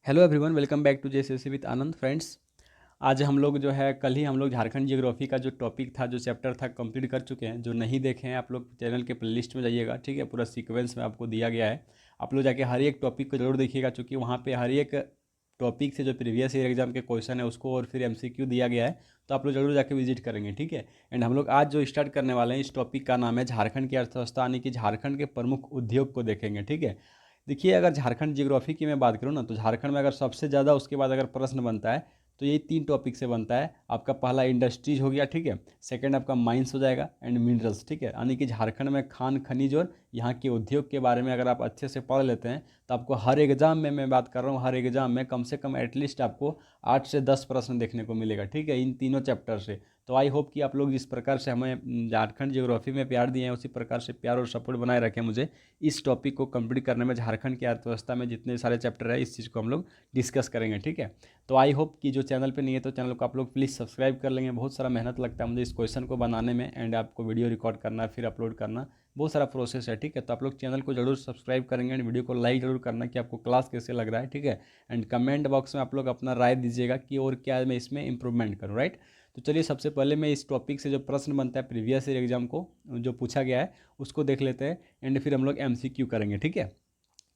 Hello everyone, welcome back to JSSC with Anand. Friends, आज हम लोग जो है कल ही हम लोग झारखंड जियोग्राफी का जो टॉपिक था, जो चैप्टर था, कंप्लीट कर चुके हैं। जो नहीं देखे हैं आप लोग चैनल के प्लेलिस्ट में जाइएगा, ठीक है। पूरा सीक्वेंस में आपको दिया गया है। आप लोग जाके हर एक टॉपिक को जरूर देखिएगा, चूँकि वहाँ पे हर एक टॉपिक से जो प्रीवियस ईयर एग्जाम के क्वेश्चन है उसको और फिर एमसीक्यू दिया गया है। तो आप लोग जरूर जाके विजिट करेंगे, ठीक है। एंड हम लोग आज जो स्टार्ट करने वाले हैं, इस टॉपिक का नाम है झारखंड की अर्थव्यवस्था, यानी कि झारखंड के प्रमुख उद्योग को देखेंगे, ठीक है। देखिए, अगर झारखंड जियोग्राफी की मैं बात करूँ ना, तो झारखंड में अगर सबसे ज़्यादा उसके बाद अगर प्रश्न बनता है तो यही तीन टॉपिक से बनता है। आपका पहला इंडस्ट्रीज हो गया, ठीक है। सेकंड आपका माइंस हो जाएगा एंड मिनरल्स, ठीक है। यानी कि झारखंड में खान खनिज और यहाँ के उद्योग के बारे में अगर आप अच्छे से पढ़ लेते हैं तो आपको हर एग्जाम में, मैं बात कर रहा हूँ हर एग्जाम में, कम से कम एटलीस्ट आपको 8 से 10 प्रश्न देखने को मिलेगा, ठीक है, इन तीनों चैप्टर से। तो आई होप कि आप लोग जिस प्रकार से हमें झारखंड जियोग्राफी में प्यार दिए हैं, उसी प्रकार से प्यार और सपोर्ट बनाए रखें मुझे इस टॉपिक को कंप्लीट करने में। झारखंड की अर्थव्यवस्था में जितने सारे चैप्टर है, इस चीज़ को हम लोग डिस्कस करेंगे, ठीक है। तो आई होप कि जो चैनल पे नहीं है तो चैनल को आप लोग प्लीज़ सब्सक्राइब कर लेंगे। बहुत सारा मेहनत लगता है मुझे इस क्वेश्चन को बनाने में, एंड आपको वीडियो रिकॉर्ड करना, फिर अपलोड करना, बहुत सारा प्रोसेस है, ठीक है। तो आप लोग चैनल को जरूर सब्सक्राइब करेंगे एंड वीडियो को लाइक जरूर करना कि आपको क्लास कैसे लग रहा है, ठीक है। एंड कमेंट बॉक्स में आप लोग अपना राय दीजिएगा कि और क्या मैं इसमें इंप्रूवमेंट करूँ, राइट। तो चलिए, सबसे पहले मैं इस टॉपिक से जो प्रश्न बनता है प्रीवियस ईयर एग्जाम को जो पूछा गया है उसको देख लेते हैं, एंड फिर हम लोग एमसीक्यू करेंगे, ठीक है।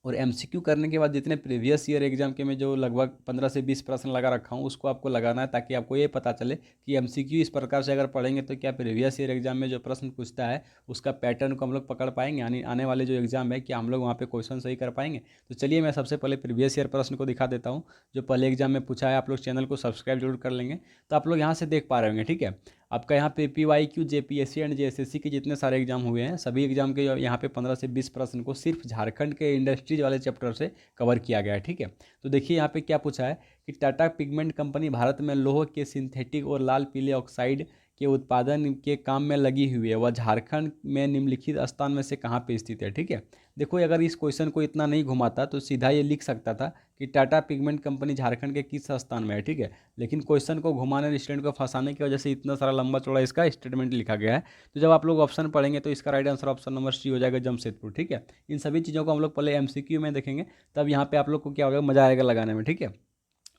और एमसीक्यू करने के बाद जितने प्रीवियस ईयर एग्जाम के मैं जो लगभग 15 से 20 प्रश्न लगा रखा हूँ उसको आपको लगाना है, ताकि आपको ये पता चले कि एमसीक्यू इस प्रकार से अगर पढ़ेंगे तो क्या प्रीवियस ईयर एग्जाम में जो प्रश्न पूछता है उसका पैटर्न को हम लोग पकड़ पाएंगे, यानी आने वाले जो एग्जाम है क्या हम लोग वहाँ पे क्वेश्चन सही कर पाएंगे। तो चलिए, मैं सबसे पहले प्रीवियस ईयर प्रश्न को दिखा देता हूँ जो पहले एग्जाम में पूछा है। आप लोग चैनल को सब्सक्राइब जरूर कर लेंगे। तो आप लोग यहाँ से देख पा रहे होंगे, ठीक है। आपका यहाँ पे पीवाईक्यू, जेपीएससी एंड जेएसएससी के जितने सारे एग्जाम हुए हैं, सभी एग्जाम के यहाँ पे 15 से 20 प्रश्न को सिर्फ झारखंड के इंडस्ट्रीज वाले चैप्टर से कवर किया गया है, ठीक है। तो देखिए यहाँ पे क्या पूछा है कि टाटा पिगमेंट कंपनी भारत में लोह के सिंथेटिक और लाल पीले ऑक्साइड के उत्पादन के काम में लगी हुई है, वह झारखंड में निम्नलिखित स्थान में से कहाँ पे स्थित है, ठीक है। देखो, अगर इस क्वेश्चन को इतना नहीं घुमाता तो सीधा ये लिख सकता था कि टाटा पिगमेंट कंपनी झारखंड के किस स्थान में है, ठीक है। लेकिन क्वेश्चन को घुमाने, स्टूडेंट को फंसाने की वजह से इतना सारा लंबा चौड़ा इसका स्टेटमेंट लिखा गया है। तो जब आप लोग ऑप्शन पढ़ेंगे तो इसका right answer option number C हो जाएगा, जमशेदपुर, ठीक है। इन सभी चीज़ों को हम लोग पहले एमसीक्यू में देखेंगे, तब यहाँ पे आप लोग को क्या होगा, मजा आएगा लगाने में, ठीक है।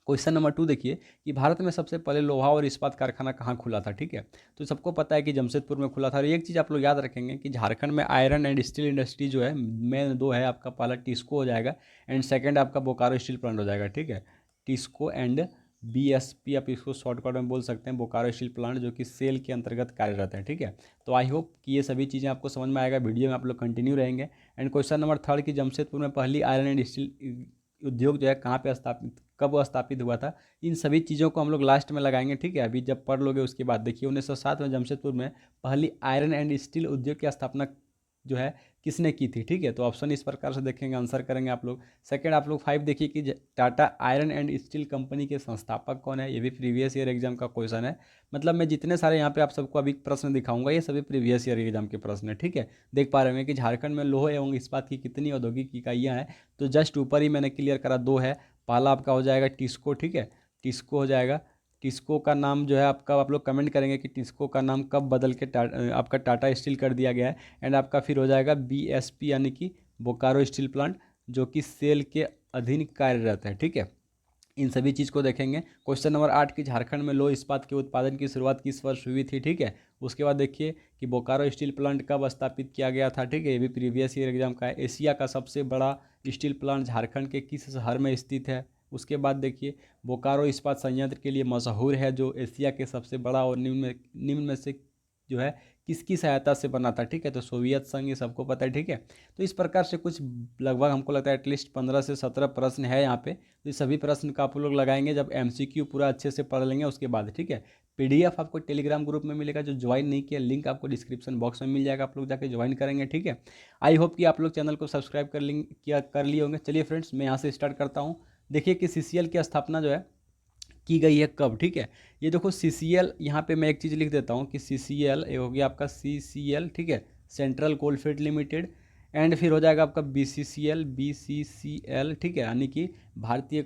क्वेश्चन नंबर 2 देखिए कि भारत में सबसे पहले लोहा और इस्पात कारखाना कहाँ खुला था, ठीक है। तो सबको पता है कि जमशेदपुर में खुला था। और एक चीज़ आप लोग याद रखेंगे कि झारखंड में आयरन एंड स्टील इंडस्ट्री जो है, मेन दो है। आपका पहला टिस्को हो जाएगा एंड सेकंड आपका बोकारो स्टील प्लांट हो जाएगा, ठीक है। टिस्को एंड बीएसपी, आप इसको शॉर्टकट में बोल सकते हैं, बोकारो स्टील प्लांट, जो कि सेल के अंतर्गत कार्यरत है, ठीक है। तो आई होप कि ये सभी चीज़ें आपको समझ में आएगा। वीडियो में आप लोग कंटिन्यू रहेंगे। एंड क्वेश्चन नंबर 3 की जमशेदपुर में पहली आयरन एंड स्टील उद्योग जो है कहाँ पे स्थापित, कब स्थापित हुआ था, इन सभी चीज़ों को हम लोग लास्ट में लगाएंगे, ठीक है। अभी जब पढ़ लोगे उसके बाद देखिए, 1907 में जमशेदपुर में पहली आयरन एंड स्टील उद्योग की स्थापना जो है किसने की थी, ठीक है। तो ऑप्शन इस प्रकार से देखेंगे, आंसर करेंगे आप लोग। सेकंड आप लोग 5 देखिए कि Tata iron and steel company के संस्थापक कौन है। ये भी प्रीवियस ईयर एग्जाम का क्वेश्चन है। मतलब मैं जितने सारे यहाँ पे आप सबको अभी प्रश्न दिखाऊंगा ये सभी प्रीवियस ईयर एग्जाम के प्रश्न है, ठीक है। देख पा रहे होंगे कि झारखंड में लोह एवं इस्पात की कितनी औद्योगिक इकाइयाँ हैं। तो जस्ट ऊपर ही मैंने क्लियर करा, 2 है। पहला आपका हो जाएगा टिस्को, ठीक है। टिस्को हो जाएगा। टिस्को का नाम जो है आपका, आप लोग कमेंट करेंगे कि टिस्को का नाम कब बदल के आपका टाटा स्टील कर दिया गया है। एंड आपका फिर हो जाएगा बीएसपी, यानी कि बोकारो स्टील प्लांट, जो कि सेल के अधीन कार्यरत है, ठीक है। इन सभी चीज़ को देखेंगे। क्वेश्चन नंबर 8 की झारखंड में लोह इस्पात के उत्पादन की शुरुआत किस वर्ष हुई थी, ठीक है। उसके बाद देखिए कि बोकारो स्टील प्लांट कब स्थापित किया गया था, ठीक है। ये भी प्रीवियस ईयर एग्जाम का है। एशिया का सबसे बड़ा स्टील प्लांट झारखंड के किस शहर में स्थित है। उसके बाद देखिए, बोकारो इस्पात संयंत्र के लिए मशहूर है, जो एशिया के सबसे बड़ा और निम्न में से जो है किसकी सहायता से बना था, ठीक है। तो सोवियत संघ, ये सबको पता है, ठीक है। तो इस प्रकार से कुछ लगभग हमको लगता है एटलीस्ट 15 से 17 प्रश्न है यहाँ पे। तो ये सभी प्रश्न का आप लोग लगाएंगे जब एमसीक्यू पूरा अच्छे से पढ़ लेंगे उसके बाद, ठीक है। पीडीएफ आपको टेलीग्राम ग्रुप में मिलेगा, जो ज्वाइन नहीं किया लिंक आपको डिस्क्रिप्शन बॉक्स में मिल जाएगा, आप लोग जाके ज्वाइन करेंगे, ठीक है। आई होप कि आप लोग चैनल को सब्सक्राइब कर लिए होंगे। चलिए फ्रेंड्स, मैं यहाँ से स्टार्ट करता हूँ। देखिए कि सीसीएल की स्थापना जो है की गई है कब, ठीक है। ये देखो सीसीएल, यहाँ पे मैं एक चीज़ लिख देता हूँ कि सीसीएल ये हो गया आपका सीसीएल, ठीक है, सेंट्रल कोलफील्ड लिमिटेड। एंड फिर हो जाएगा आपका बीसीसीएल, ठीक है, यानी कि भारतीय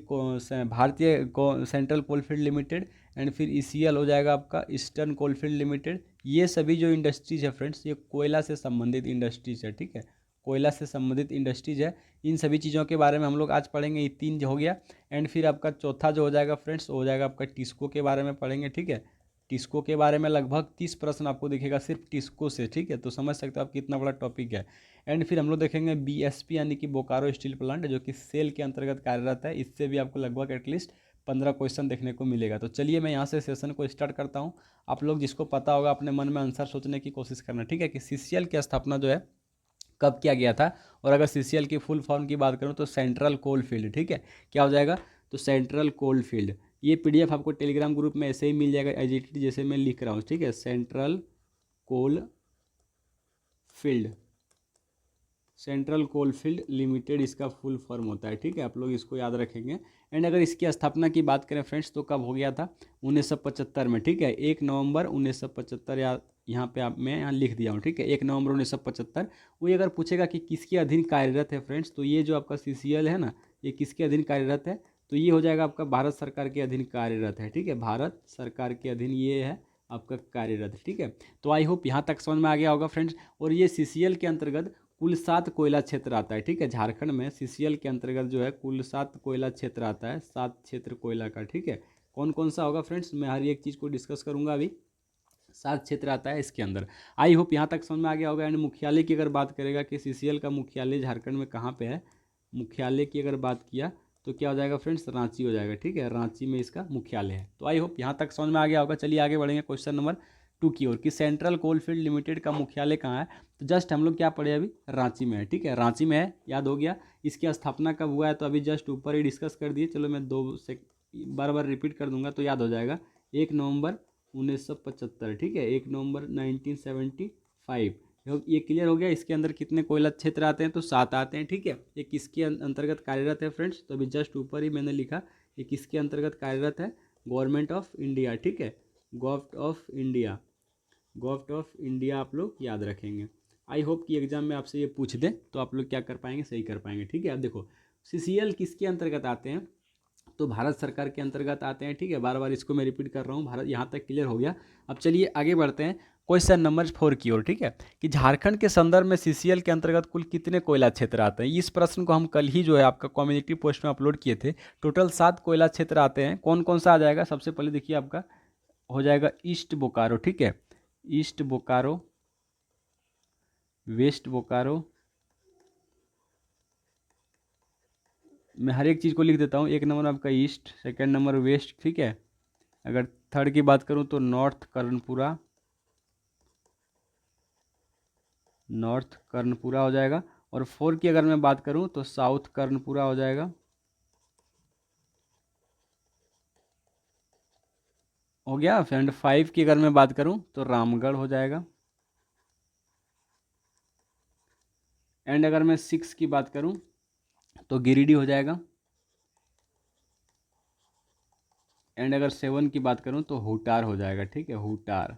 सेंट्रल कोलफील्ड लिमिटेड। एंड फिर ईसीएल हो जाएगा आपका ईस्टर्न कोलफील्ड लिमिटेड। ये सभी जो इंडस्ट्रीज है फ्रेंड्स, ये कोयला से संबंधित इंडस्ट्रीज है, ठीक है। कोयला से संबंधित इंडस्ट्रीज है, इन सभी चीज़ों के बारे में हम लोग आज पढ़ेंगे। ये 3 जो हो गया। एंड फिर आपका चौथा जो हो जाएगा फ्रेंड्स, वो हो जाएगा आपका टिस्को के बारे में पढ़ेंगे, ठीक है। टिस्को के बारे में लगभग 30 प्रश्न आपको दिखेगा सिर्फ टिस्को से, ठीक है। तो समझ सकते हो आप कितना बड़ा टॉपिक है। एंड फिर हम लोग देखेंगे बीएसपी यानी कि बोकारो स्टील प्लांट, जो कि सेल के अंतर्गत कार्यरत है। इससे भी आपको लगभग एटलीस्ट 15 क्वेश्चन देखने को मिलेगा। तो चलिए मैं यहाँ से सेशन को स्टार्ट करता हूँ। आप लोग जिसको पता होगा अपने मन में आंसर सोचने की कोशिश करना, ठीक है, कि सीसीएल की स्थापना जो है कब किया गया था। और अगर सीसीएल की फुल फॉर्म की बात करूँ तो सेंट्रल कोल फील्ड, ठीक है। क्या हो जाएगा, तो सेंट्रल कोल फील्ड। ये पीडीएफ आपको टेलीग्राम ग्रुप में ऐसे ही मिल जाएगा एज इट इज जैसे मैं लिख रहा हूँ, ठीक है। Central coal field, central coal field limited इसका फुल फॉर्म होता है, ठीक है। आप लोग इसको याद रखेंगे। एंड अगर इसकी स्थापना की बात करें फ्रेंड्स तो कब हो गया था, 1975 में, ठीक है। 1 नवंबर 1975, या यहाँ पे आप मैं यहाँ लिख दिया हूँ, ठीक है, 1 नवंबर 1975। वही अगर पूछेगा कि किसके अधीन कार्यरत है फ्रेंड्स, तो ये जो आपका सीसीएल है ना, ये किसके अधीन कार्यरत है, तो ये हो जाएगा आपका भारत सरकार के अधीन कार्यरत है, ठीक है। भारत सरकार के अधीन ये है आपका कार्यरत, ठीक है। तो आई होप यहाँ तक समझ में आ गया होगा फ्रेंड्स। और ये सीसीएल के अंतर्गत कुल 7 कोयला क्षेत्र आता है, ठीक है। झारखंड में सीसीएल के अंतर्गत जो है कुल 7 कोयला क्षेत्र आता है, 7 क्षेत्र कोयला का, ठीक है। कौन कौन सा होगा फ्रेंड्स, मैं हर एक चीज़ को डिस्कस करूंगा। अभी 7 क्षेत्र आता है इसके अंदर। आई होप यहाँ तक समझ में आ गया होगा। एंड मुख्यालय की अगर बात करेगा कि सीसीएल का मुख्यालय झारखंड में कहाँ पे है, मुख्यालय की अगर बात किया तो क्या हो जाएगा फ्रेंड्स, रांची हो जाएगा, ठीक है। रांची में इसका मुख्यालय है। तो आई होप यहाँ तक समझ में आ गया होगा। चलिए आगे बढ़ेंगे क्वेश्चन नंबर 2 की ओर, कि सेंट्रल कोलफील्ड लिमिटेड का मुख्यालय कहाँ है। तो जस्ट हम लोग क्या पढ़े अभी, रांची में है, ठीक है। रांची में है, याद हो गया। इसकी स्थापना कब हुआ है तो अभी जस्ट ऊपर ही डिस्कस कर दिए। चलो मैं 2 से बार बार रिपीट कर दूंगा तो याद हो जाएगा। 1 नवंबर 1975, ठीक है, 1 नवंबर 1975। ये क्लियर हो गया। इसके अंदर कितने कोयला क्षेत्र आते हैं, तो 7 आते हैं, ठीक है। ये किसके अंतर्गत कार्यरत है फ्रेंड्स, तो अभी जस्ट ऊपर ही मैंने लिखा, ये किसके अंतर्गत कार्यरत है, गवर्नमेंट ऑफ इंडिया, ठीक है। Government of India, government of India आप लोग याद रखेंगे। आई होप कि एग्जाम में आपसे ये पूछ दें तो आप लोग क्या कर पाएंगे, सही कर पाएंगे, ठीक है। अब देखो सीसीएल किसके अंतर्गत आते हैं, तो भारत सरकार के अंतर्गत आते हैं, ठीक है। बार बार इसको मैं रिपीट कर रहा हूँ, भारत, यहाँ तक क्लियर हो गया। अब चलिए आगे बढ़ते हैं क्वेश्चन नंबर 4 की ओर, ठीक है, कि झारखंड के संदर्भ में सीसीएल के अंतर्गत कुल कितने कोयला क्षेत्र आते हैं। इस प्रश्न को हम कल ही जो है आपका कम्युनिटी पोस्ट में अपलोड किए थे। टोटल 7 कोयला क्षेत्र आते हैं। कौन कौन सा आ जाएगा, सबसे पहले देखिए आपका हो जाएगा ईस्ट बोकारो, ठीक है, ईस्ट बोकारो, वेस्ट बोकारो, मैं हर एक चीज़ को लिख देता हूँ। 1 नंबर आपका ईस्ट, सेकंड नंबर वेस्ट, ठीक है। अगर थर्ड की बात करूँ तो नॉर्थ कर्णपुरा, नॉर्थ कर्णपुरा हो जाएगा। और 4 की अगर मैं बात करूँ तो साउथ कर्णपुरा हो जाएगा, हो गया। एंड 5 की अगर मैं बात करूँ तो रामगढ़ हो जाएगा। एंड अगर मैं 6 की बात करूँ तो गिरिडीह हो जाएगा। एंड अगर 7 की बात करूँ तो हुटार हो जाएगा, ठीक है, हुटार।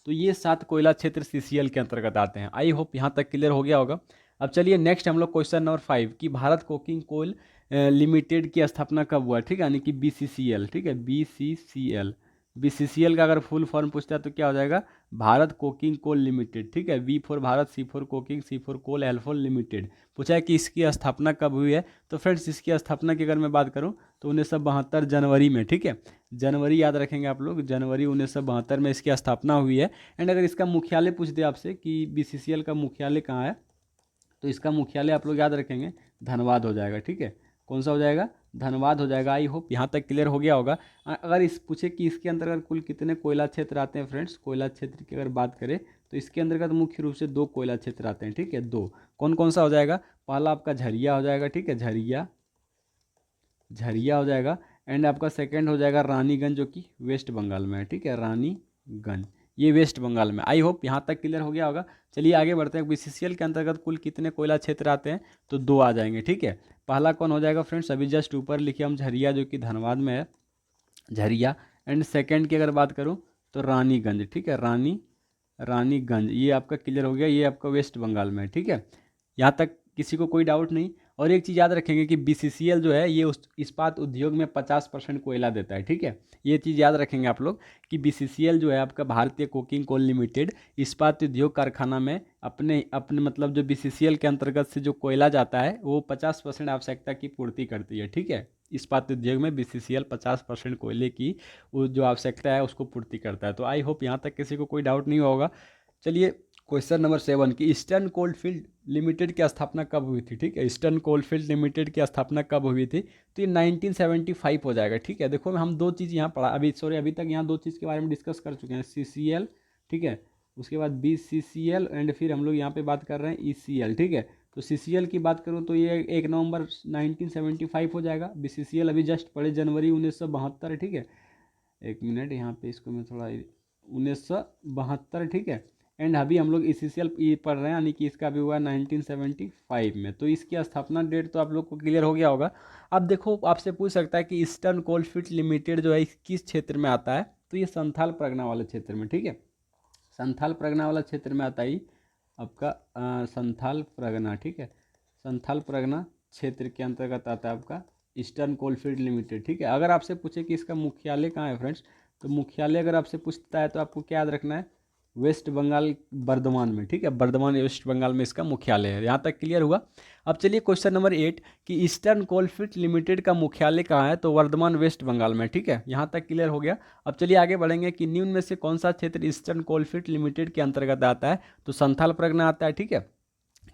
तो ये 7 कोयला क्षेत्र सीसीएल के अंतर्गत आते हैं। आई होप यहाँ तक क्लियर हो गया होगा। अब चलिए नेक्स्ट हम लोग क्वेश्चन नंबर 5 कि भारत कोकिंग कोल लिमिटेड की स्थापना कब हुआ, ठीक है, यानी कि बीसीसीएल, ठीक है, बीसीसीएल। बीसीसीएल का अगर फुल फॉर्म पूछता है तो क्या हो जाएगा, भारत कोकिंग कोल लिमिटेड, ठीक है। B for Bharat, C for coking, C for coal, L for limited. पूछा है कि इसकी स्थापना कब हुई है, तो फ्रेंड्स इसकी स्थापना की अगर मैं बात करूँ तो 1972 जनवरी में, ठीक है। जनवरी याद रखेंगे आप लोग, जनवरी 1972 में इसकी स्थापना हुई है। एंड अगर इसका मुख्यालय पूछ दे आपसे कि बीसीसीएल का मुख्यालय कहाँ है, तो इसका मुख्यालय आप लोग याद रखेंगे धनबाद हो जाएगा, ठीक है। कौन सा हो जाएगा, धनबाद हो जाएगा। आई होप यहाँ तक क्लियर हो गया होगा। अगर इस पूछे कि इसके अंतर्गत कुल कितने कोयला क्षेत्र आते हैं फ्रेंड्स, कोयला क्षेत्र की अगर बात करें तो इसके अंतर्गत मुख्य रूप से 2 कोयला क्षेत्र आते हैं, ठीक है, 2। कौन कौन सा हो जाएगा, पहला आपका झरिया हो जाएगा, ठीक है, झरिया, झरिया हो जाएगा। एंड आपका सेकंड हो जाएगा रानीगंज, जो कि वेस्ट बंगाल में है, ठीक है, रानीगंज, ये वेस्ट बंगाल में। आई होप यहाँ तक क्लियर हो गया होगा। चलिए आगे बढ़ते हैं। बीसीसीएल के अंतर्गत कुल कितने कोयला क्षेत्र आते हैं, तो 2 आ जाएंगे, ठीक है। पहला कौन हो जाएगा फ्रेंड्स, अभी जस्ट ऊपर लिखे हम झरिया, जो कि धनबाद में है, झरिया। एंड सेकंड की अगर बात करूँ तो रानीगंज, ठीक है, रानीगंज, ये आपका क्लियर हो गया, ये आपका वेस्ट बंगाल में है, ठीक है। यहाँ तक किसी को कोई डाउट नहीं। और एक चीज़ याद रखेंगे कि बीसीसीएल जो है ये उस इस्पात उद्योग में 50% कोयला देता है, ठीक है। ये चीज़ याद रखेंगे आप लोग कि बीसीसीएल जो है आपका भारतीय कोकिंग कोल लिमिटेड इस्पात उद्योग कारखाना में अपने अपने मतलब जो बीसीसीएल के अंतर्गत से जो कोयला जाता है वो 50% आवश्यकता की पूर्ति करती है, ठीक है। इस्पात उद्योग में बीसीसीएल 50% कोयले की वो जो आवश्यकता है उसको पूर्ति करता है। तो आई होप यहाँ तक किसी को कोई डाउट नहीं होगा। चलिए क्वेश्चन नंबर 7 की ईस्टर्न कोलफील्ड लिमिटेड की स्थापना कब हुई थी, ठीक है। ईस्टर्न कोलफील्ड लिमिटेड की स्थापना कब हुई थी, तो ये 1975 हो जाएगा, ठीक है। देखो हम दो चीज़ यहाँ पढ़ा अभी तक यहाँ दो चीज़ के बारे में डिस्कस कर चुके हैं, सीसीएल, ठीक है, उसके बाद बीसीसीएल एंड फिर हम लोग यहाँ पे बात कर रहे हैं ईसीएल, ठीक है। तो सीसीएल की बात करूँ तो ये 1 नवंबर 1975 हो जाएगा। बीसीसीएल अभी जस्ट पढ़े जनवरी 1972, ठीक है। एक मिनट यहाँ पे इसको मैं थोड़ा 1972, ठीक है। एंड अभी हम लोग ईसीसीएल पढ़ रहे हैं यानी कि इसका भी हुआ 1975 में। तो इसकी स्थापना डेट तो आप लोग को क्लियर हो गया होगा। अब देखो आपसे पूछ सकता है कि ईस्टर्न कोलफील्ड लिमिटेड जो है किस क्षेत्र में आता है, तो ये संथाल परगना वाले क्षेत्र में, ठीक है। संथाल परगना वाला क्षेत्र में आता ही आपका संथाल परगना, ठीक है। संथाल परगना क्षेत्र के अंतर्गत आता है आपका ईस्टर्न कोलफील्ड लिमिटेड, ठीक है। अगर आपसे पूछे कि इसका मुख्यालय कहाँ है फ्रेंड्स, तो मुख्यालय अगर आपसे पूछता है तो आपको क्या याद रखना है, वेस्ट बंगाल बर्धमान में, ठीक है। बर्धमान वेस्ट बंगाल में इसका मुख्यालय है। यहाँ तक क्लियर हुआ। अब चलिए क्वेश्चन नंबर 8 कि ईस्टर्न कोलफील्ड लिमिटेड का मुख्यालय कहाँ है, तो वर्धमान वेस्ट बंगाल में, ठीक है। यहाँ तक क्लियर हो गया। अब चलिए आगे बढ़ेंगे कि निम्न में से कौन सा क्षेत्र ईस्टर्न कोलफील्ड लिमिटेड के अंतर्गत आता है, तो संथाल परगना आता है, ठीक है।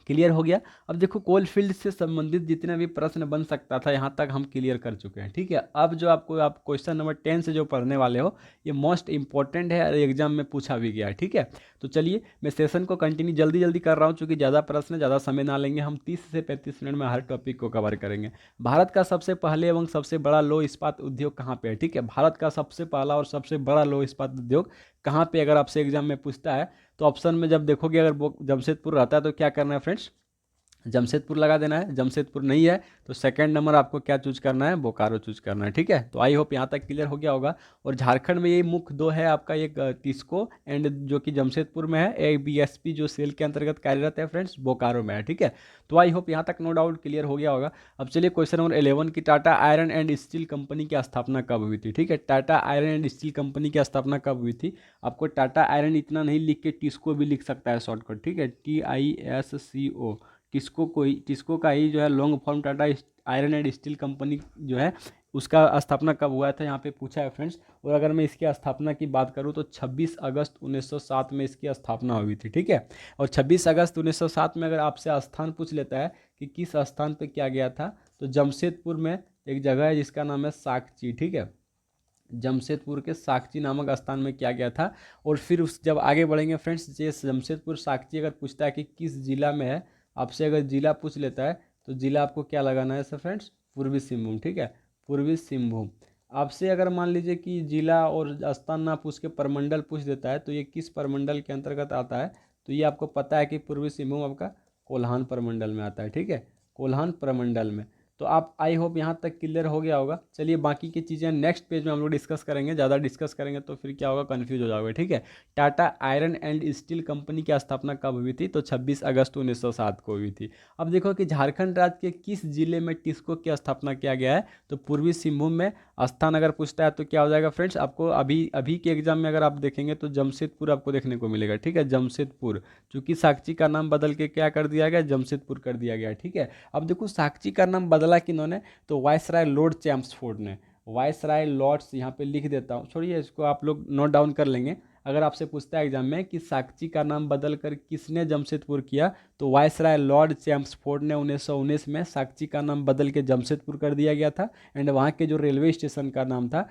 क्लियर हो गया। अब देखो कोल फील्ड से संबंधित जितने भी प्रश्न बन सकता था यहाँ तक हम क्लियर कर चुके हैं, ठीक है। अब जो आप क्वेश्चन नंबर 10 से जो पढ़ने वाले हो ये मोस्ट इंपॉर्टेंट है और एग्जाम में पूछा भी गया है, ठीक है। तो चलिए मैं सेशन को कंटिन्यू जल्दी जल्दी कर रहा हूँ क्योंकि ज़्यादा प्रश्न ज़्यादा समय ना लेंगे, हम 30 से 35 मिनट में हर टॉपिक को कवर करेंगे। भारत का सबसे पहले एवं सबसे बड़ा लौह इस्पात उद्योग कहाँ पे है, ठीक है। भारत का सबसे पहला और सबसे बड़ा लौह इस्पात उद्योग कहाँ पे अगर आपसे एग्जाम में पूछता है तो ऑप्शन में जब देखोगे अगर वो जमशेदपुर रहता है तो क्या करना है फ्रेंड्स, जमशेदपुर लगा देना है। जमशेदपुर नहीं है तो सेकंड नंबर आपको क्या चूज करना है, बोकारो चूज करना है, ठीक है। तो आई होप यहाँ तक क्लियर हो गया होगा। और झारखंड में ये मुख्य दो है आपका, एक टिस्को एंड जो कि जमशेदपुर में है, एक बीएसपी जो सेल के अंतर्गत कार्यरत है फ्रेंड्स बोकारो में है, ठीक है। तो आई होप यहाँ तक नो डाउट क्लियर हो गया होगा। अब चलिए क्वेश्चन नंबर 11 की Tata iron and steel company की स्थापना कब हुई थी, ठीक है। Tata iron and steel company की स्थापना कब हुई थी, आपको टाटा आयरन इतना नहीं लिख के टिस्को भी लिख सकता है शॉर्टकट, ठीक है, TISCO। टिस्को का ही जो है long form Tata iron and steel company जो है उसका स्थापना कब हुआ था यहाँ पे पूछा है फ्रेंड्स। और अगर मैं इसकी स्थापना की बात करूँ तो 26 अगस्त 1907 में इसकी स्थापना हुई थी, ठीक है। और 26 अगस्त 1907 में अगर आपसे स्थान पूछ लेता है कि किस स्थान पे किया गया था, तो जमशेदपुर में एक जगह है जिसका नाम है साकची, ठीक है। जमशेदपुर के साकची नामक स्थान में किया गया था। और फिर उस जब आगे बढ़ेंगे फ्रेंड्स, ये जमशेदपुर साकची अगर पूछता है कि किस जिला में है, आपसे अगर जिला पूछ लेता है तो जिला आपको क्या लगाना है सर फ्रेंड्स, पूर्वी सिंहभूम, ठीक है, पूर्वी सिंहभूम। आपसे अगर मान लीजिए कि जिला और स्थान ना पूछ के परमंडल पूछ देता है तो ये किस परमंडल के अंतर्गत आता है, तो ये आपको पता है कि पूर्वी सिंहभूम आपका कोल्हान परमंडल में आता है, ठीक है, कोल्हान प्रमंडल में। तो आप आई होप यहाँ तक क्लियर हो गया होगा। चलिए बाकी की चीज़ें नेक्स्ट पेज में हम लोग डिस्कस करेंगे, ज़्यादा डिस्कस करेंगे तो फिर क्या होगा, कंफ्यूज हो जाओगे, ठीक है। Tata iron and steel company की स्थापना कब हुई थी, तो 26 अगस्त 1907 को हुई थी। अब देखो कि झारखंड राज्य के किस जिले में टिस्को की स्थापना किया गया है, तो पूर्वी सिंहभूम में। स्थान अगर पूछता है तो क्या हो जाएगा फ्रेंड्स, आपको अभी अभी के एग्जाम में अगर आप देखेंगे तो जमशेदपुर आपको देखने को मिलेगा, ठीक है, जमशेदपुर। चूंकि साकची का नाम बदल के क्या कर दिया गया, जमशेदपुर कर दिया गया, ठीक है। अब देखो साकची का नाम बदला किन्होंने, तो वायसराय लॉर्ड चैम्सफोर्ड ने। वायसराय लॉर्ड्स यहाँ पे लिख देता हूँ, छोड़िए इसको आप लोग नोट डाउन कर लेंगे। अगर आपसे पूछता है एग्जाम में कि साकची का नाम बदल कर किसने जमशेदपुर किया, तो वायसराय लॉर्ड चैम्सफोर्ड ने 1919 में साकची का नाम बदल के जमशेदपुर कर दिया गया था। एंड वहाँ के जो रेलवे स्टेशन का नाम था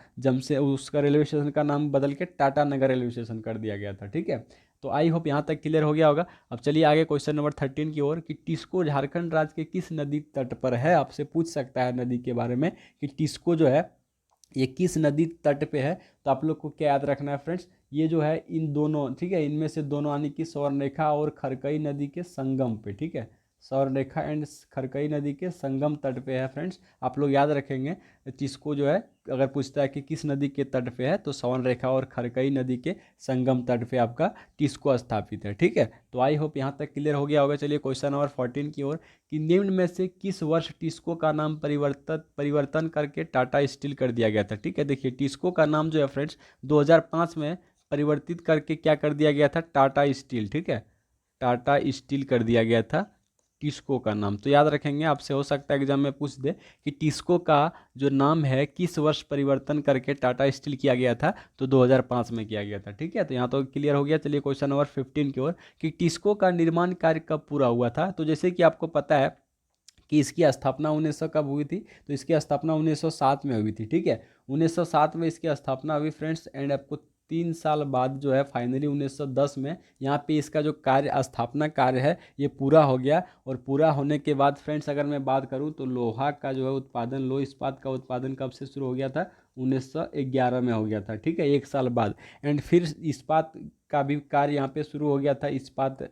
उसका रेलवे स्टेशन का नाम बदल के टाटा नगर रेलवे स्टेशन कर दिया गया था, ठीक है। तो आई होप यहाँ तक क्लियर हो गया होगा। अब चलिए आगे क्वेश्चन नंबर 13 की ओर कि टिस्को झारखंड राज्य के किस नदी तट पर है, आपसे पूछ सकता है नदी के बारे में कि टिस्को जो है ये किस नदी तट पे है। तो आप लोग को क्या याद रखना है फ्रेंड्स, ये जो है इन दोनों, ठीक है, इनमें से दोनों यानी कि स्वर्णरेखा और खरकई नदी के संगम पे, ठीक है, सौर रेखा एंड खरकई नदी के संगम तट पे है फ्रेंड्स। आप लोग याद रखेंगे टिस्को जो है अगर पूछता है कि किस नदी के तट पे है तो सौर रेखा और खरकई नदी के संगम तट पे आपका टिस्को स्थापित है। ठीक है, तो आई होप यहाँ तक क्लियर हो गया होगा। चलिए क्वेश्चन नंबर 14 की ओर, कि निम्न में से किस वर्ष टिस्को का नाम परिवर्तन करके टाटा स्टील कर दिया गया था। ठीक है, देखिए टिस्को का नाम जो है फ्रेंड्स 2005 में परिवर्तित करके क्या कर दिया गया था, टाटा स्टील। ठीक है, टाटा स्टील कर दिया गया था टिस्को का नाम। तो याद रखेंगे, आपसे हो सकता है एग्जाम में पूछ दे कि टिस्को का जो नाम है किस वर्ष परिवर्तन करके टाटा स्टील किया गया था, तो 2005 में किया गया था। ठीक है, तो यहाँ तो क्लियर हो गया। चलिए क्वेश्चन नंबर 15 की ओर, कि टिस्को का निर्माण कार्य कब पूरा हुआ था। तो जैसे कि आपको पता है कि इसकी स्थापना 1900 कब हुई थी, तो इसकी स्थापना 1907 में हुई थी। ठीक है, 1907 में इसकी स्थापना हुई फ्रेंड्स, एंड आपको 3 साल बाद जो है फाइनली 1910 में यहाँ पे इसका जो कार्य स्थापना कार्य है ये पूरा हो गया। और पूरा होने के बाद फ्रेंड्स अगर मैं बात करूँ तो लोहा का जो है उत्पादन, लोह इस्पात का उत्पादन कब से शुरू हो गया था, 1911 में हो गया था। ठीक है, 1 साल बाद। एंड फिर इस्पात का भी कार्य यहाँ पे शुरू हो गया था। इस्पात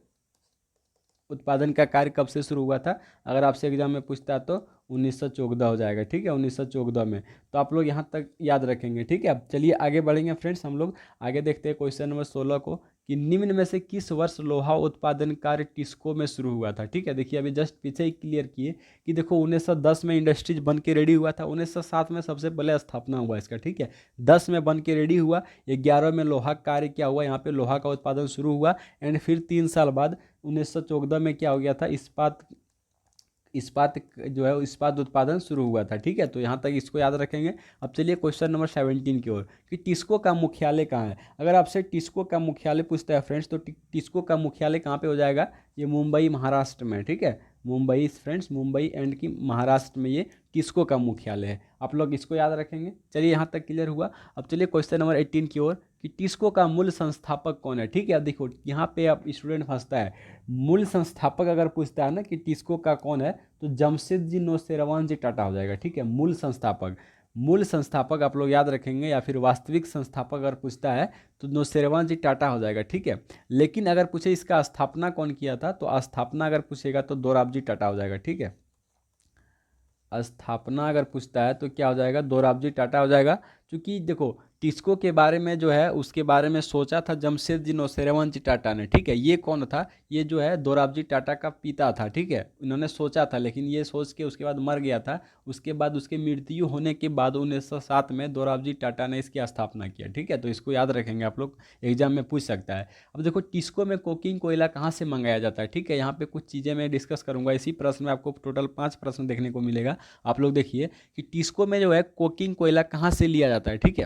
उत्पादन का कार्य कब से शुरू हुआ था, अगर आपसे एग्जाम में पूछता है तो 1914 हो जाएगा। ठीक है, 1914 में। तो आप लोग यहाँ तक याद रखेंगे। ठीक है, अब चलिए आगे बढ़ेंगे फ्रेंड्स, हम लोग आगे देखते हैं क्वेश्चन नंबर 16 को, कि निम्न में से किस वर्ष लोहा उत्पादन कार्य टिस्को में शुरू हुआ था। ठीक है, देखिए अभी जस्ट पीछे ही क्लियर किए कि देखो 1910 में इंडस्ट्रीज बन के रेडी हुआ था, 1907 में सबसे पहले स्थापना हुआ इसका। ठीक है, 10 में बन के रेडी हुआ, 11 में लोहा कार्य क्या हुआ, यहाँ पे लोहा का उत्पादन शुरू हुआ। एंड फिर 3 साल बाद 1914 में क्या हो गया था, इस्पात इस्पात जो है इस्पात उत्पादन शुरू हुआ था। ठीक है, तो यहाँ तक इसको याद रखेंगे। अब चलिए क्वेश्चन नंबर 17 की ओर, कि टिस्को का मुख्यालय कहाँ है। अगर आपसे टिस्को का मुख्यालय पूछता है फ्रेंड्स तो टिस्को का मुख्यालय कहाँ पे हो जाएगा, ये मुंबई महाराष्ट्र में। ठीक है, मुंबई फ्रेंड्स, मुंबई एंड की महाराष्ट्र में ये टिस्को का मुख्यालय है। आप लोग इसको याद रखेंगे। चलिए यहाँ तक क्लियर हुआ। अब चलिए क्वेश्चन नंबर 18 की ओर, कि टिस्को का मूल संस्थापक कौन है। ठीक है, अब देखो यहाँ पे आप स्टूडेंट फंसता है, मूल संस्थापक अगर पूछता है ना कि टिस्को का कौन है, तो जमशेदजी नौसेरवान जी टाटा हो जाएगा। ठीक है, मूल संस्थापक आप लोग याद रखेंगे, या फिर वास्तविक संस्थापक अगर पूछता है तो नौसेरवान जी टाटा हो जाएगा। ठीक है, लेकिन अगर पूछे इसका स्थापना कौन किया था, तो स्थापना अगर पूछेगा तो दोराबजी टाटा हो जाएगा। ठीक है, स्थापना अगर पूछता है तो क्या हो जाएगा, दोराबजी टाटा हो जाएगा। क्योंकि देखो टिस्को के बारे में जो है उसके बारे में सोचा था जमशेदजी नौसेरवान जी टाटा ने। ठीक है, ये कौन था, ये जो है दोराबजी टाटा का पिता था। ठीक है, इन्होंने सोचा था, लेकिन ये सोच के उसके बाद मर गया था। उसके बाद उसकी मृत्यु होने के बाद 1907 में दोराबजी टाटा ने इसकी स्थापना किया। ठीक है, तो इसको याद रखेंगे, आप लोग एग्जाम में पूछ सकता है। अब देखो टिस्को में कोकिंग कोयला कहाँ से मंगाया जाता है। ठीक है, यहाँ पे कुछ चीज़ें मैं डिस्कस करूँगा। इसी प्रश्न में आपको टोटल 5 प्रश्न देखने को मिलेगा। आप लोग देखिए कि टिस्को में जो है कोकिंग कोयला कहाँ से लिया जाता है। ठीक है,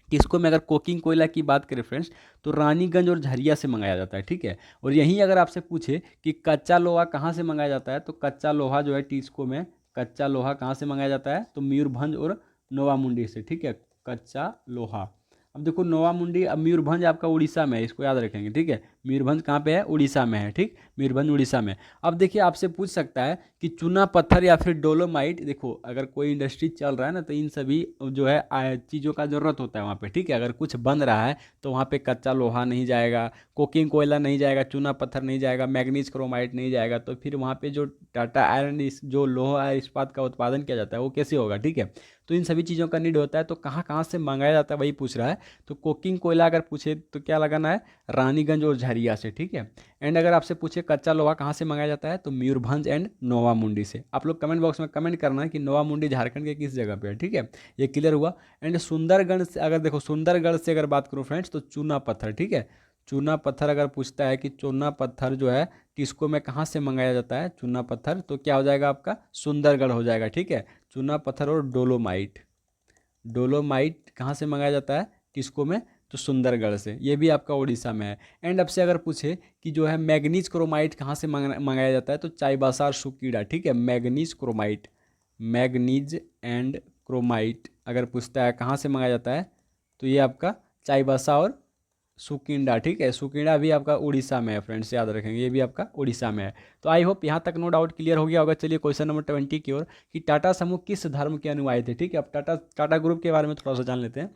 टिस्को में अगर कोकिंग कोयला की बात करें फ्रेंड्स तो रानीगंज और झरिया से मंगाया जाता है। ठीक है, और यहीं अगर आपसे पूछे कि कच्चा लोहा कहाँ से मंगाया जाता है, तो कच्चा लोहा जो है टिस्को में कच्चा लोहा कहाँ से मंगाया जाता है, तो मयूरभंज और नोवामुंडी से। ठीक है, कच्चा लोहा। अब देखो नोवामुंडी, अब मयूरभंज आपका उड़ीसा में है, इसको याद रखेंगे। ठीक है, मयूरभंज कहाँ पे है, उड़ीसा में है। ठीक, मयूरभंज उड़ीसा में। अब देखिए आपसे पूछ सकता है कि चूना पत्थर या फिर डोलोमाइट, देखो अगर कोई इंडस्ट्री चल रहा है ना तो इन सभी जो है चीज़ों का ज़रूरत होता है वहाँ पे। ठीक है, अगर कुछ बन रहा है तो वहाँ पे कच्चा लोहा नहीं जाएगा, कोकिंग कोयला नहीं जाएगा, चूना पत्थर नहीं जाएगा, मैग्नीज क्रोमाइट नहीं जाएगा, तो फिर वहाँ पे जो टाटा आयरन जो लोहा इस्पात का उत्पादन किया जाता है वो कैसे होगा। ठीक है, तो इन सभी चीज़ों का नीड होता है। तो कहाँ कहाँ से मंगाया जाता है वही पूछ रहा है। तो कोकिंग कोयला अगर पूछे तो क्या लगाना है, रानीगंज और झरिया से। ठीक है, एंड अगर आपसे पूछे कच्चा लोहा कहाँ से मंगाया जाता है, तो मयूरभंज एंड नोवामुंडी से। आप लोग कमेंट बॉक्स में कमेंट करना है कि नोवामुंडी झारखंड के किस जगह पे है। ठीक है, ये क्लियर हुआ। एंड सुंदरगढ़ से अगर देखो, सुंदरगढ़ से अगर बात करूँ फ्रेंड्स तो चूना पत्थर। ठीक है, चूना पत्थर अगर पूछता है कि चूना पत्थर जो है टिस्को में कहाँ से मंगाया जाता है, चूना पत्थर, तो क्या हो जाएगा आपका, सुंदरगढ़ हो जाएगा। ठीक है, चूना पत्थर और डोलोमाइट, डोलोमाइट कहाँ से मंगाया जाता है टिस्को में, तो सुंदरगढ़ से। ये भी आपका उड़ीसा में है। एंड अब से अगर पूछे कि जो है मैग्नीज क्रोमाइट कहाँ से मंगाया जाता है, तो चाईबासा सुकीडा। ठीक है, manganese chromite, manganese and chromite अगर पूछता है कहाँ से मंगाया जाता है, तो ये आपका चाईबासा और सुकिंडा। ठीक है, सुकिंडा भी आपका उड़ीसा में है फ्रेंड्स, याद रखेंगे, ये भी आपका उड़ीसा में है। तो आई होप यहाँ तक नो डाउट क्लियर हो गया होगा। चलिए क्वेश्चन नंबर 20 की ओर, कि टाटा समूह किस धर्म के अनुयायी थे। ठीक है, अब टाटा ग्रुप के बारे में थोड़ा सा जान लेते हैं।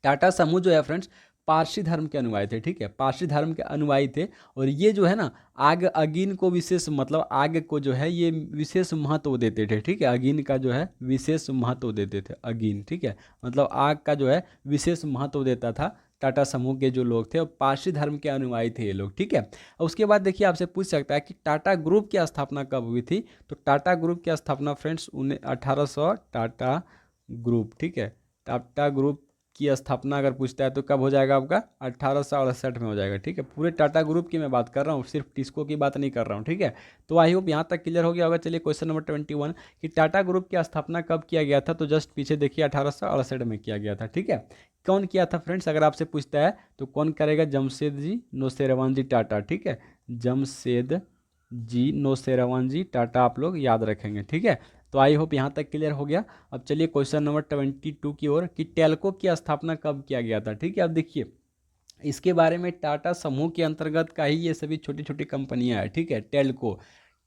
टाटा समूह जो है फ्रेंड्स पारसी धर्म के अनुयायी थे, ठीक है, पारसी धर्म के अनुयायी थे। और ये जो है ना आग अग्नि को विशेष मतलब आग को जो है ये विशेष महत्व देते थे, ठीक है, अग्नि का जो है विशेष महत्व देते थे, अग्नि, ठीक है, मतलब आग का जो है विशेष महत्व देता था टाटा समूह के जो लोग थे, और पारसी धर्म के अनुयायी थे ये लोग, ठीक है। और उसके बाद देखिए आपसे पूछ सकता है कि टाटा ग्रुप की स्थापना कब हुई थी। तो टाटा ग्रुप की स्थापना फ्रेंड्स 1800 टाटा ग्रुप, ठीक है, टाटा ग्रुप की स्थापना अगर पूछता है तो कब हो जाएगा आपका 1868 में हो जाएगा, ठीक है। पूरे टाटा ग्रुप की मैं बात कर रहा हूँ, सिर्फ टिस्को की बात नहीं कर रहा हूँ, ठीक है। तो आई होप यहाँ तक क्लियर हो गया होगा। चलिए क्वेश्चन नंबर 21 कि टाटा ग्रुप की स्थापना कब किया गया था। तो जस्ट पीछे देखिए 1868 में किया गया था, ठीक है। कौन किया था फ्रेंड्स अगर आपसे पूछता है तो कौन करेगा, जमशेद जी नौशेरवान जी टाटा, ठीक है, जमशेद जी नौशेरवान जी टाटा आप लोग याद रखेंगे, ठीक है। तो आई होप यहाँ तक क्लियर हो गया। अब चलिए क्वेश्चन नंबर 22 की ओर कि टेल्को की स्थापना कब किया गया था, ठीक है। अब देखिए इसके बारे में टाटा समूह के अंतर्गत का ही ये सभी छोटी छोटी कंपनियां हैं, ठीक है। टेल्को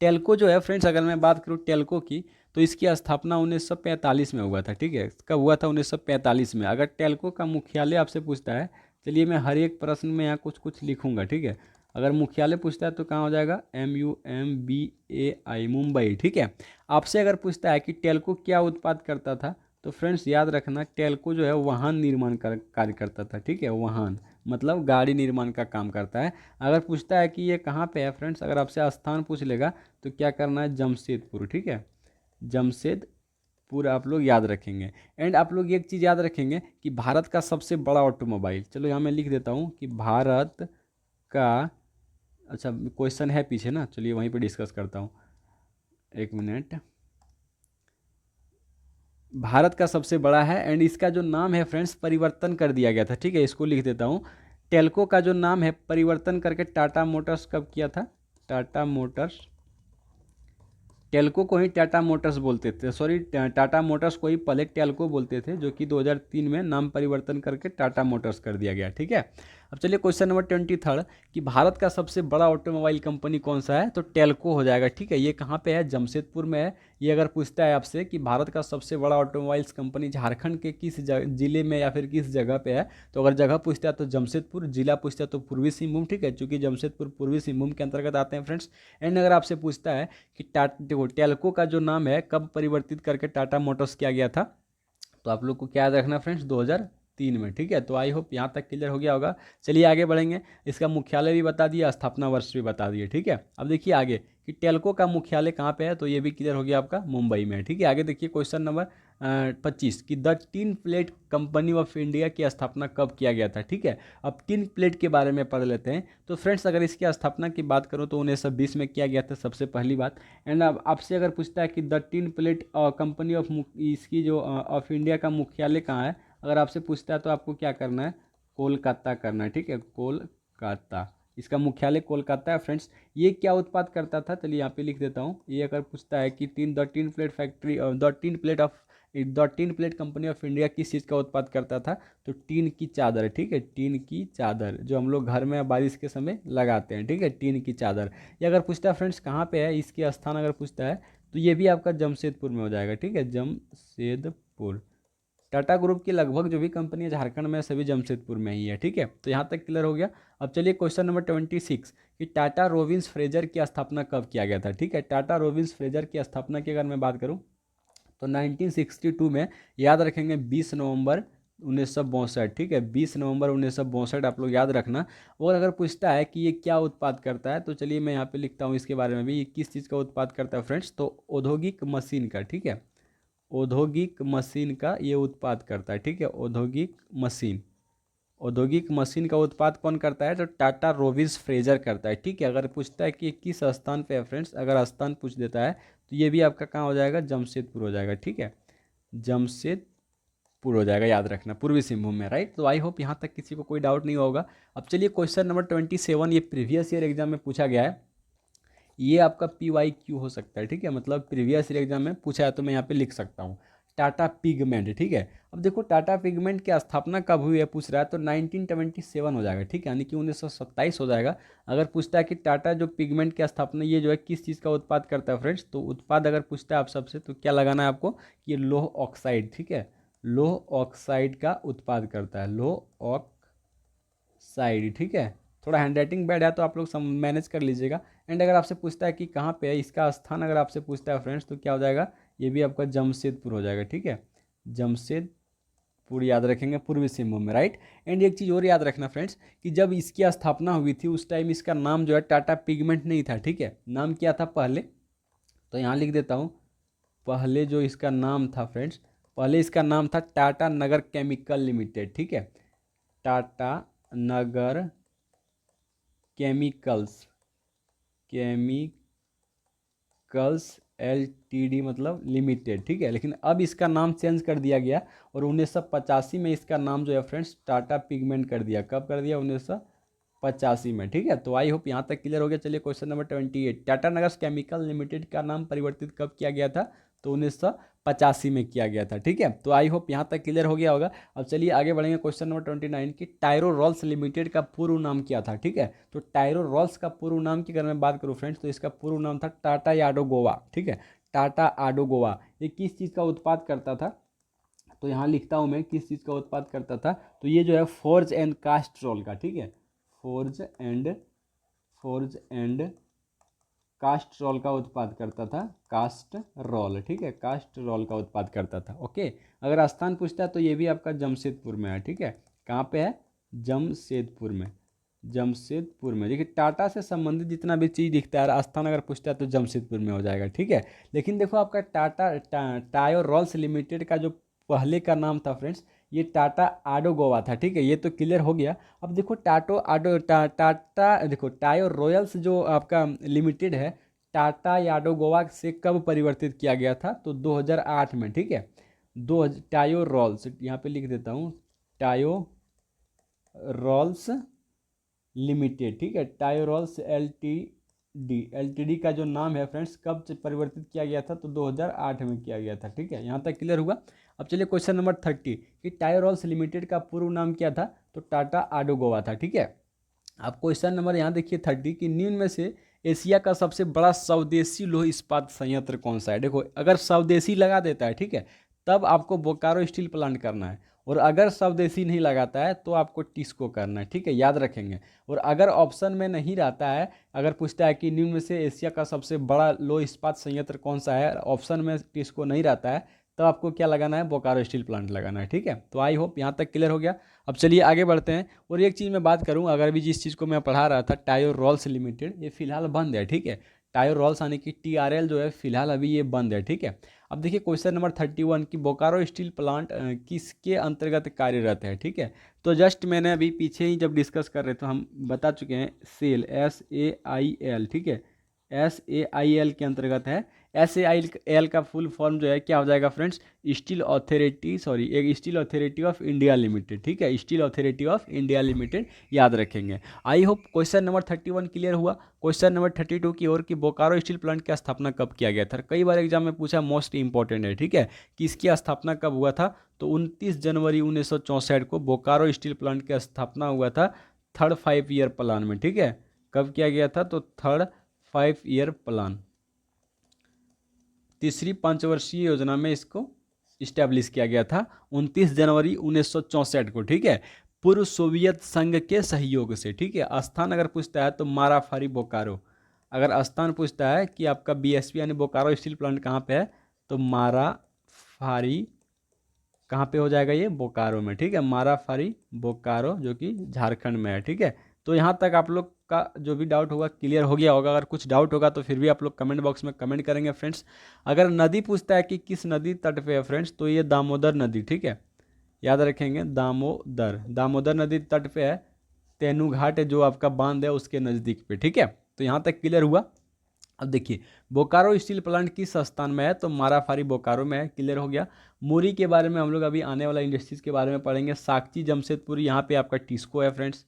टेल्को जो है फ्रेंड्स अगर मैं बात करूँ टेल्को की तो इसकी स्थापना 1945 में हुआ था, ठीक है। कब हुआ था, 1945 में। अगर टेल्को का मुख्यालय आपसे पूछता है, चलिए मैं हर एक प्रश्न में यहाँ कुछ कुछ लिखूंगा, ठीक है। अगर मुख्यालय पूछता है तो कहाँ हो जाएगा, MUMBAI मुंबई, ठीक है। आपसे अगर पूछता है कि टेल्को क्या उत्पाद करता था, तो फ्रेंड्स याद रखना टेल्को जो है वाहन निर्माण का कार्य करता था, ठीक है, वाहन मतलब गाड़ी निर्माण का काम करता है। अगर पूछता है कि ये कहाँ पे है फ्रेंड्स, अगर आपसे स्थान पूछ लेगा तो क्या करना है, जमशेदपुर, ठीक है, जमशेदपुर आप लोग याद रखेंगे। एंड आप लोग एक चीज़ याद रखेंगे कि भारत का सबसे बड़ा ऑटोमोबाइल, चलो यहाँ मैं लिख देता हूँ कि भारत का, अच्छा क्वेश्चन है पीछे ना, चलिए वहीं पे डिस्कस करता हूँ, एक मिनट। भारत का सबसे बड़ा है एंड इसका जो नाम है फ्रेंड्स परिवर्तन कर दिया गया था, ठीक है, इसको लिख देता हूँ। टेल्को का जो नाम है परिवर्तन करके टाटा मोटर्स कब किया था, टाटा मोटर्स, टेल्को को ही टाटा मोटर्स बोलते थे, सॉरी टाटा मोटर्स को ही पहले टेल्को बोलते थे, जो कि 2003 में नाम परिवर्तन करके टाटा मोटर्स कर दिया गया, ठीक है। अब चलिए क्वेश्चन नंबर 23 कि भारत का सबसे बड़ा ऑटोमोबाइल कंपनी कौन सा है। तो टेल्को हो जाएगा, ठीक है। ये कहाँ पे है, जमशेदपुर में है। ये अगर पूछता है आपसे कि भारत का सबसे बड़ा ऑटोमोबाइल्स कंपनी झारखंड के किस जिले में या फिर किस जगह पे है, तो अगर जगह पूछता है तो जमशेदपुर, जिला पूछता है तो पूर्वी सिंहभूम, ठीक है, चूंकि जमशेदपुर पूर्वी सिंहभूम के अंतर्गत आते हैं फ्रेंड्स। एंड अगर आपसे पूछता है कि देखो टेल्को का जो नाम है कब परिवर्तित करके टाटा मोटर्स किया गया था, तो आप लोग को क्या याद रखना फ्रेंड्स, 2003 में, ठीक है। तो आई होप यहाँ तक क्लियर हो गया होगा। चलिए आगे बढ़ेंगे। इसका मुख्यालय भी बता दिया, स्थापना वर्ष भी बता दिए, ठीक है। अब देखिए आगे कि टेल्को का मुख्यालय कहाँ पे है, तो ये भी क्लियर हो गया आपका, मुंबई में, ठीक है। आगे देखिए क्वेश्चन नंबर 25 कि the tin plate company of India की स्थापना कब किया गया था, ठीक है। अब टिन प्लेट के बारे में पढ़ लेते हैं। तो फ्रेंड्स अगर इसकी स्थापना की बात करूँ तो 1920 में किया गया था, सबसे पहली बात। एंड अब आपसे अगर पूछता है कि the tin plate company of इसकी जो ऑफ इंडिया का मुख्यालय कहाँ है, अगर आपसे पूछता है तो आपको क्या करना है, कोलकाता करना है, ठीक है, कोलकाता, इसका मुख्यालय कोलकाता है फ्रेंड्स। ये क्या उत्पाद करता था, चलिए यहाँ पे लिख देता हूँ। ये अगर पूछता है कि the tin plate factory, the tin plate company of India किस चीज़ का उत्पाद करता था, तो टीन की चादर, ठीक है, टीन की चादर जो हम लोग घर में बारिश के समय लगाते हैं, ठीक है, टीन की चादर। ये अगर पूछता है फ्रेंड्स कहाँ पे है, इसके स्थान अगर पूछता है तो ये भी आपका जमशेदपुर में हो जाएगा, ठीक है, जमशेदपुर। टाटा ग्रुप की लगभग जो भी कंपनी है झारखंड में सभी जमशेदपुर में ही है, ठीक है। तो यहाँ तक क्लियर हो गया। अब चलिए क्वेश्चन नंबर 26 कि टाटा रोबिन्स फ्रेजर की स्थापना कब किया गया था, ठीक है। टाटा रोबिन्स फ्रेजर की स्थापना की अगर मैं बात करूँ तो 1962 में, याद रखेंगे 20 नवंबर 1962, ठीक है, 20 नवंबर 1962 आप लोग याद रखना। और अगर पूछता है कि ये क्या उत्पाद करता है, तो चलिए मैं यहाँ पे लिखता हूँ इसके बारे में भी, ये किस चीज़ का उत्पाद करता है फ्रेंड्स, तो औद्योगिक मशीन का, ठीक है, औद्योगिक मशीन का ये उत्पाद करता है, ठीक है, औद्योगिक मशीन, औद्योगिक मशीन का उत्पाद कौन करता है, तो टाटा रोबिन्स फ्रेजर करता है, ठीक है। अगर पूछता है कि किस स्थान पे है फ्रेंड्स, अगर स्थान पूछ देता है तो ये भी आपका कहाँ हो जाएगा, जमशेदपुर हो जाएगा, ठीक है, जमशेदपुर हो जाएगा, याद रखना, पूर्वी सिंहभूम में, राइट। तो आई होप यहाँ तक किसी को कोई डाउट नहीं होगा। अब चलिए क्वेश्चन नंबर 27, ये प्रीवियस ईयर एग्जाम में पूछा गया है, ये आपका PYQ हो सकता है, ठीक है, मतलब प्रीवियस ईयर एग्जाम में पूछा है तो मैं यहाँ पे लिख सकता हूँ टाटा पिगमेंट, ठीक है। अब देखो टाटा पिगमेंट की स्थापना कब हुई है पूछ रहा है, तो 1927 हो जाएगा, ठीक है, यानी कि 1927 हो जाएगा। अगर पूछता है कि टाटा जो पिगमेंट की स्थापना ये जो है किस चीज़ का उत्पाद करता है फ्रेंड्स, तो उत्पाद अगर पूछता है आप सबसे तो क्या लगाना है आपको कि ये लोह ऑक्साइड, ठीक है, लोह ऑक्साइड का उत्पाद करता है, लोह साइड, ठीक है। थोड़ा हैंड राइटिंग बैड है तो आप लोग मैनेज कर लीजिएगा। एंड अगर आपसे पूछता है कि कहाँ पे है इसका स्थान, अगर आपसे पूछता है फ्रेंड्स तो क्या हो जाएगा, ये भी आपका जमशेदपुर हो जाएगा, ठीक है। जमशेदपुर याद रखेंगे, पूर्वी सिंहभूम में, राइट। एंड एक चीज़ और याद रखना फ्रेंड्स कि जब इसकी स्थापना हुई थी उस टाइम इसका नाम जो है टाटा पिगमेंट नहीं था, ठीक है। नाम क्या था पहले, तो यहाँ लिख देता हूँ। पहले जो इसका नाम था फ्रेंड्स, पहले इसका नाम था टाटा नगर केमिकल लिमिटेड, ठीक है। टाटा नगर केमिकल्स एलटीडी मतलब लिमिटेड, ठीक है। लेकिन अब इसका नाम चेंज कर दिया गया और 1985 में इसका नाम जो है फ्रेंड्स टाटा पिगमेंट कर दिया। कब कर दिया, 1985 में, ठीक है। तो आई होप यहाँ तक क्लियर हो गया। चलिए क्वेश्चन नंबर 28, टाटा नगर्स केमिकल लिमिटेड का नाम परिवर्तित कब किया गया था, तो 1985 में किया गया था, ठीक है। तो आई होप यहाँ तक क्लियर हो गया होगा। अब चलिए आगे बढ़ेंगे क्वेश्चन नंबर 29 की टायरो रॉल्स लिमिटेड का पूर्व नाम क्या था, ठीक है। तो टायरो रॉल्स का पूर्व नाम की अगर मैं बात करूँ फ्रेंड्स तो इसका पूर्व नाम था टाटा याडो गोवा, ठीक है। टाटा आडो गोवा। ये किस चीज़ का उत्पाद करता था, तो यहाँ लिखता हूँ मैं किस चीज़ का उत्पाद करता था, तो ये जो है फोर्ज एंड कास्ट रोल का, ठीक है। फोर्ज एंड कास्ट रोल का उत्पाद करता था, कास्ट रोल, ठीक है। कास्ट रोल का उत्पाद करता था, ओके। अगर स्थान पूछता है तो ये भी आपका जमशेदपुर में है, ठीक है। कहाँ पे है, जमशेदपुर में। जमशेदपुर में देखिए टाटा से संबंधित जितना भी चीज़ दिखता है स्थान अगर पूछता है तो जमशेदपुर में हो जाएगा, ठीक है। लेकिन देखो आपका टाटा टायो रॉल्स लिमिटेड का जो पहले का नाम था फ्रेंड्स, ये टाटा आडो गोवा था, ठीक है। ये तो क्लियर हो गया। अब देखो टाटा देखो टायो रॉयल्स जो आपका लिमिटेड है, टाटा याडो गोवा से कब परिवर्तित किया गया था, तो 2008 में, ठीक है। टायो रॉल्स यहाँ पे लिख देता हूँ, टायो रॉल्स लिमिटेड, ठीक है। टायो रॉल्स एलटीडी का जो नाम है फ्रेंड्स कब से परिवर्तित किया गया था, तो 2008 में किया गया था, ठीक है। यहाँ तक क्लियर हुआ। अब चलिए क्वेश्चन नंबर 30 कि टायो रॉल्स लिमिटेड का पूर्व नाम क्या था, तो टाटा आडो गोवा था, ठीक है। अब क्वेश्चन नंबर यहाँ देखिए 30 कि निम्न में से एशिया का सबसे बड़ा स्वदेशी लौह इस्पात संयंत्र कौन सा है। देखो अगर स्वदेशी लगा देता है, ठीक है, तब आपको बोकारो स्टील प्लांट करना है, और अगर स्वदेशी नहीं लगाता है तो आपको टिस्को करना है, ठीक है, याद रखेंगे। और अगर ऑप्शन में नहीं रहता है, अगर पूछता है कि निम्न में से एशिया का सबसे बड़ा लौह इस्पात संयंत्र कौन सा है, ऑप्शन में टिस्को नहीं रहता है, तो आपको क्या लगाना है, बोकारो स्टील प्लांट लगाना है, ठीक है। तो आई होप यहाँ तक क्लियर हो गया। अब चलिए आगे बढ़ते हैं। और एक चीज़ मैं बात करूँ, अगर भी जिस चीज़ को मैं पढ़ा रहा था टायो रॉल्स लिमिटेड, ये फिलहाल बंद है, ठीक है। टायो रॉल्स यानी कि TRL जो है फिलहाल अभी ये बंद है, ठीक है। अब देखिए क्वेश्चन नंबर 31 की बोकारो स्टील प्लांट किसके अंतर्गत कार्यरत है, ठीक है। तो जस्ट मैंने अभी पीछे ही जब डिस्कस कर रहे थे हम बता चुके हैं, सेल SAIL, ठीक है, SAIL के अंतर्गत है। SAIL का फुल फॉर्म जो है क्या हो जाएगा friends, steel authority of India limited, ठीक है। Steel authority of India limited याद रखेंगे। I hope question number 31 clear हुआ। क्वेश्चन नंबर 32 की ओर की बोकारो स्टील प्लांट की स्थापना कब किया गया था, कई बार एग्जाम में पूछा, मोस्ट इंपॉर्टेंट है, ठीक है, कि इसकी स्थापना कब हुआ था, तो 29 जनवरी 1964 को बोकारो स्टील प्लांट की स्थापना हुआ था, थर्ड 5 ईयर प्लान में, ठीक है। कब किया गया था, तो थर्ड 5 ईयर प्लान, तीसरी पंचवर्षीय योजना में इसको इस्टेब्लिश किया गया था 29 जनवरी 1964 को, ठीक है, पूर्व सोवियत संघ के सहयोग से, ठीक है। स्थान अगर पूछता है तो माराफारी बोकारो। अगर स्थान पूछता है कि आपका BSP यानी बोकारो स्टील प्लांट कहाँ पे है, तो माराफारी कहाँ पे हो जाएगा, ये बोकारो में, ठीक है। माराफारी बोकारो जो कि झारखंड में है, ठीक है। तो यहाँ तक आप लोग का जो भी डाउट होगा क्लियर हो गया होगा। अगर कुछ डाउट होगा तो फिर भी आप लोग कमेंट बॉक्स में कमेंट करेंगे फ्रेंड्स। अगर नदी पूछता है कि किस नदी तट पे है फ्रेंड्स, तो ये दामोदर नदी, ठीक है, याद रखेंगे, दामोदर नदी तट पे है, तेनूघाट जो आपका बांध है उसके नज़दीक पे, ठीक है। तो यहाँ तक क्लियर हुआ। अब देखिए बोकारो स्टील प्लांट किस स्थान में है, तो माराफारी बोकारो में है, क्लियर हो गया। मुरी के बारे में हम लोग अभी आने वाला इंडस्ट्रीज के बारे में पढ़ेंगे। साकची जमशेदपुर यहाँ पे आपका टिस्को है फ्रेंड्स,